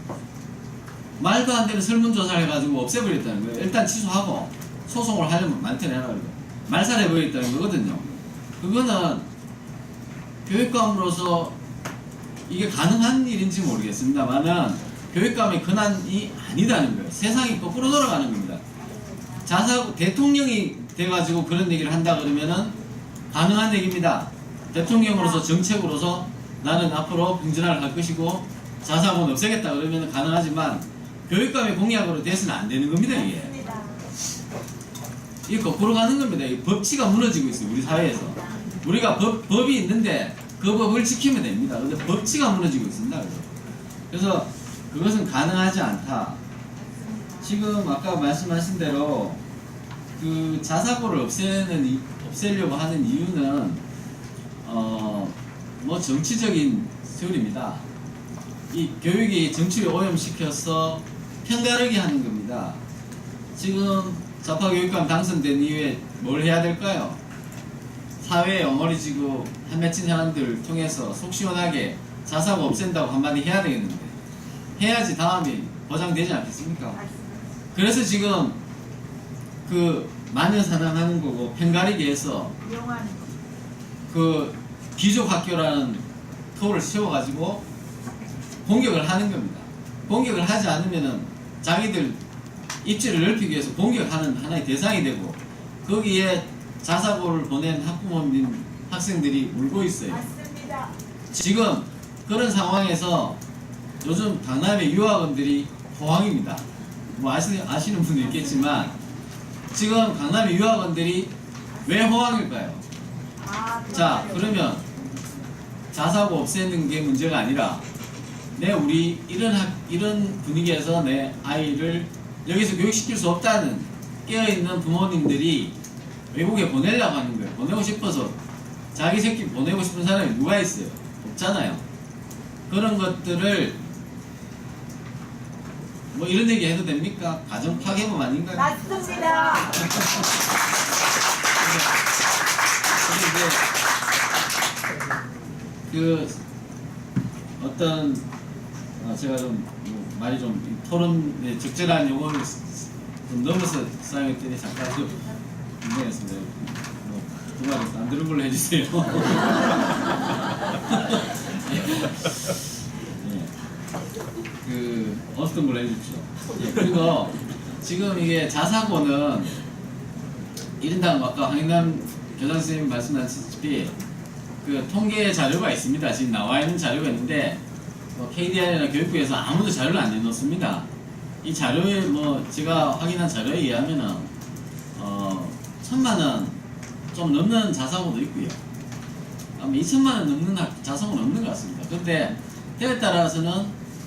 Speaker 4: 말도 안 되는 설문조사를 해가지고 없애버렸다는 거예요. 일단 취소하고 소송을 하려면 만천해라 그래요. 말살해버렸다는 거거든요. 그거는 교육감으로서 이게 가능한 일인지 모르겠습니다만은 교육감의 권한이 아니다는 거예요. 세상이 거꾸로 돌아가는 겁니다. 자사고 대통령이 돼가지고 그런 얘기를 한다 그러면은 가능한 얘기입니다. 대통령으로서 정책으로서 나는 앞으로 평준화를 할 것이고 자사고는 없애겠다 그러면 가능하지만 교육감의 공약으로 돼서는 안 되는 겁니다. 이게 거꾸로 가는 겁니다. 이 법치가 무너지고 있어요. 우리 사회에서 우리가 법이 있는데 그 법을 지키면 됩니다. 근데 법치가 무너지고 있습니다. 그래서 그것은 가능하지 않다. 지금 아까 말씀하신 대로 그 자사고를 없애려고 하는 이유는 뭐 정치적인 세월입니다. 이 교육이 정치를 오염시켜서 편가르기 하는 겁니다. 지금 좌파 교육감 당선된 이후에 뭘 해야 될까요? 사회에 엉어리지고 한맺힌 사람들을 통해서 속 시원하게 자사고 없앤다고 한마디 해야 되겠는데 해야지 다음이 보장되지 않겠습니까? 그래서 지금 마녀사냥하는 거고 편가르기 해서 귀족학교라는 토를 세워가지고 공격을 하는 겁니다. 공격을 하지 않으면은 자기들 입지를 넓히기 위해서 공격하는 하나의 대상이 되고 거기에 자사고를 보낸 학부모님, 학생들이 울고 있어요.
Speaker 5: 맞습니다.
Speaker 4: 지금 그런 상황에서 요즘 강남의 유학원들이 호황입니다. 뭐 아시는 분도 있겠지만 지금 강남의 유학원들이 왜 호황일까요? 자, 그러면 자사고 없애는 게 문제가 아니라 우리 이런 분위기에서 내 아이를 여기서 교육시킬 수 없다는 깨어있는 부모님들이 외국에 보내려고 하는 거예요. 보내고 싶어서 자기 새끼 보내고 싶은 사람이 누가 있어요? 없잖아요. 그런 것들을 뭐 이런 얘기 해도 됩니까? 가정 파괴범 아닌가요?
Speaker 5: 맞습니다.
Speaker 4: 근데 이제 어떤 제가 좀 말이 좀 토론에 적절한 용어를 좀 넘어서 사용했더니 잠깐 좀 민망했습니다. 두 마리 안 들은 걸로 해주세요. 예. 그 어떤 걸로 해주십시오. 예. 그리고 지금 이게 자사고는 1인당 아까 황인남 교장 선생님 말씀하셨다시피 그 통계 자료가 있습니다. 지금 나와 있는 자료가 있는데 KDI나 교육부에서 아무도 자료를 안 내놓습니다. 이 자료에 제가 확인한 자료에 의하면은 1,000만 원 좀 넘는 자사고도 있고요. 아마 2,000만 원 넘는 자사고는 없는 것 같습니다. 근데 때에 따라서는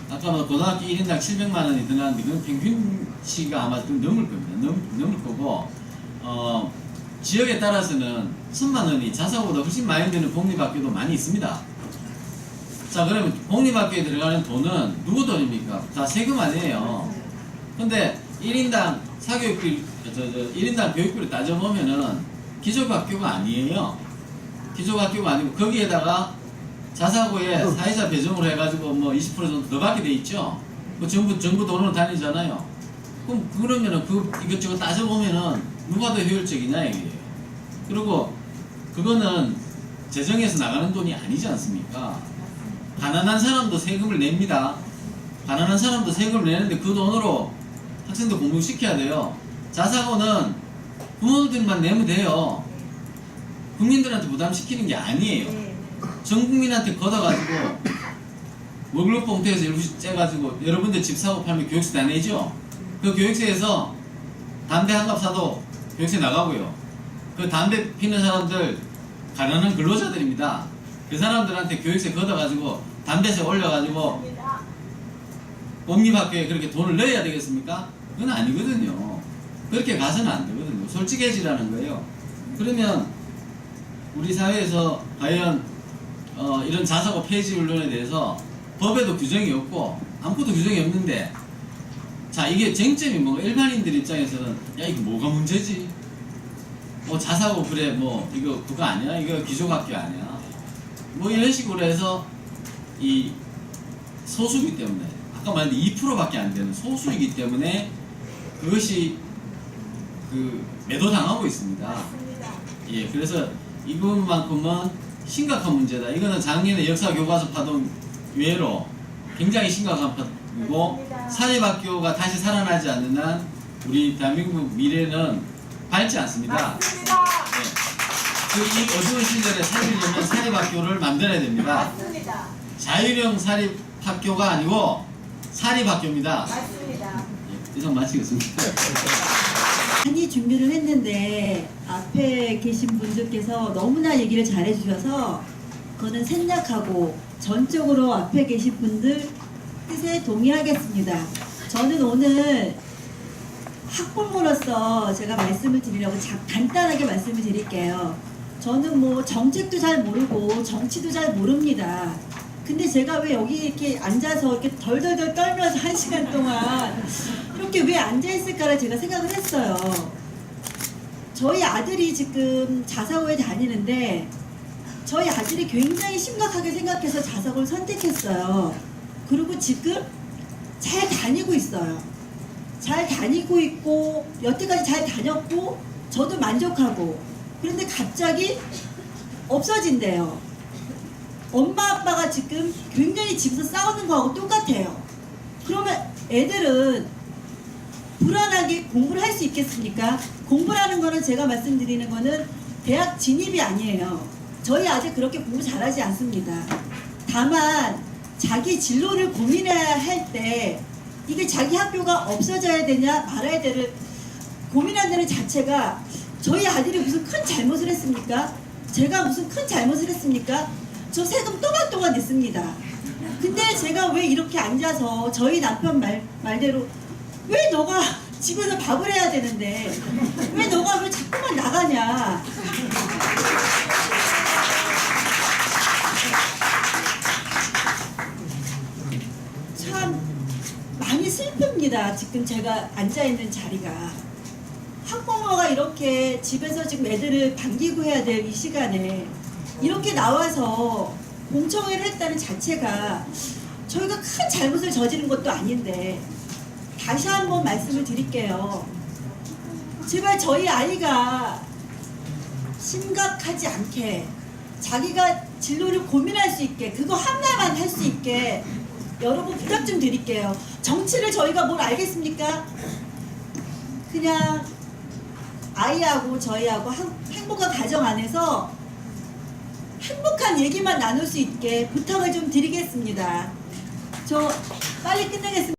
Speaker 4: 아까 고등학교 1인당 700만 원이 드나는데 그건 평균치가 아마 좀 넘을 겁니다. 넘을 거고 지역에 따라서는 1,000만 원이 자사고보다 훨씬 많이 드는 공립학교도 많이 있습니다. 자, 그러면 공립학교에 들어가는 돈은 누구 돈입니까? 다 세금 아니에요. 근데 1인당 사교육비, 1인당 교육비를 따져보면은 기족학교가 아니에요. 기족학교가 아니고 거기에다가 자사고에 사회자 배정으로 해가지고 20% 정도 더 받게 돼 있죠. 그 정부 돈으로 다니잖아요. 그러면은 이것저것 따져보면은 누가 더 효율적이냐 이게요. 그리고 그거는 재정에서 나가는 돈이 아니지 않습니까? 가난한 사람도 세금을 냅니다. 가난한 사람도 세금을 내는데 그 돈으로 학생들 공부시켜야 돼요. 자사고는 부모들만 내면 돼요. 국민들한테 부담시키는 게 아니에요. 전 국민한테 걷어가지고 월급 봉투에서 일부씩 째가지고 여러분들 집 사고 팔면 교육세 다 내죠? 그 교육세에서 담배 한 갑 사도 교육세 나가고요. 그 담배 피는 사람들 가난한 근로자들입니다. 그 사람들한테 교육세 걷어가지고 담배세 올려가지고 공립학교에 그렇게 돈을 넣어야 되겠습니까? 그건 아니거든요. 그렇게 가서는 안 되거든요. 솔직해지라는 거예요. 그러면 우리 사회에서 과연 이런 자사고 폐지 운동에 대해서 법에도 규정이 없고 아무것도 규정이 없는데, 자, 이게 쟁점이 뭔가 일반인들 입장에서는 야, 이거 뭐가 문제지? 자사고 그래 이거 그거 아니야? 이거 기족학교 아니야? 이런 식으로 해서 이 소수이기 때문에, 아까 말했는데 2%밖에 안 되는 소수이기 때문에 그것이 매도당하고 있습니다. 예, 그래서 이 부분만큼은 심각한 문제다. 이거는 작년에 역사 교과서 파동 외로 굉장히 심각한 파동이고, 사립학교가 다시 살아나지 않는 한 우리 대한민국 미래는 밝지 않습니다. 예. 이 어두운 시절에 살리려면 사립학교를 만들어야 됩니다.
Speaker 5: 맞습니다.
Speaker 4: 자율형 사립학교가 아니고 사립학교입니다.
Speaker 5: 맞습니다.
Speaker 4: 예, 이상 마치겠습니다.
Speaker 6: 많이 준비를 했는데 앞에 계신 분들께서 너무나 얘기를 잘해 주셔서 그거는 생략하고 전적으로 앞에 계신 분들 뜻에 동의하겠습니다. 저는 오늘 학부모로서 제가 말씀을 드리려고 간단하게 말씀을 드릴게요. 저는 정책도 잘 모르고 정치도 잘 모릅니다. 근데 제가 왜 여기 이렇게 앉아서 이렇게 덜덜덜 떨면서 1시간 동안 이렇게 왜 앉아있을까를 제가 생각을 했어요. 저희 아들이 지금 자사고에 다니는데 저희 아들이 굉장히 심각하게 생각해서 자사고를 선택했어요. 그리고 지금 잘 다니고 있어요. 잘 다니고 있고 여태까지 잘 다녔고 저도 만족하고, 그런데 갑자기 없어진대요. 엄마 아빠가 지금 굉장히 집에서 싸우는 거하고 똑같아요. 그러면 애들은 불안하게 공부를 할 수 있겠습니까? 공부라는 거는 제가 말씀드리는 거는 대학 진입이 아니에요. 저희 아직 그렇게 공부 잘하지 않습니다. 다만 자기 진로를 고민해야 할 때 이게 자기 학교가 없어져야 되냐 말아야 되를 고민한다는 자체가, 저희 아들이 무슨 큰 잘못을 했습니까? 제가 무슨 큰 잘못을 했습니까? 저 세금 또박또박 냈습니다. 근데 제가 왜 이렇게 앉아서 저희 남편 말대로 왜 너가 집에서 밥을 해야 되는데 왜 너가 왜 자꾸만 나가냐. 참 많이 슬픕니다. 지금 제가 앉아있는 자리가. 학부모가 이렇게 집에서 지금 애들을 반기고 해야 될 이 시간에 이렇게 나와서 공청회를 했다는 자체가 저희가 큰 잘못을 저지른 것도 아닌데 다시 한번 말씀을 드릴게요. 제발 저희 아이가 심각하지 않게 자기가 진로를 고민할 수 있게 그거 하나만 할 수 있게 여러분 부탁 좀 드릴게요. 정치를 저희가 뭘 알겠습니까? 그냥 아이하고 저희하고 행복한 가정 안에서 행복한 얘기만 나눌 수 있게 부탁을 좀 드리겠습니다. 저 빨리 끝내겠습니다.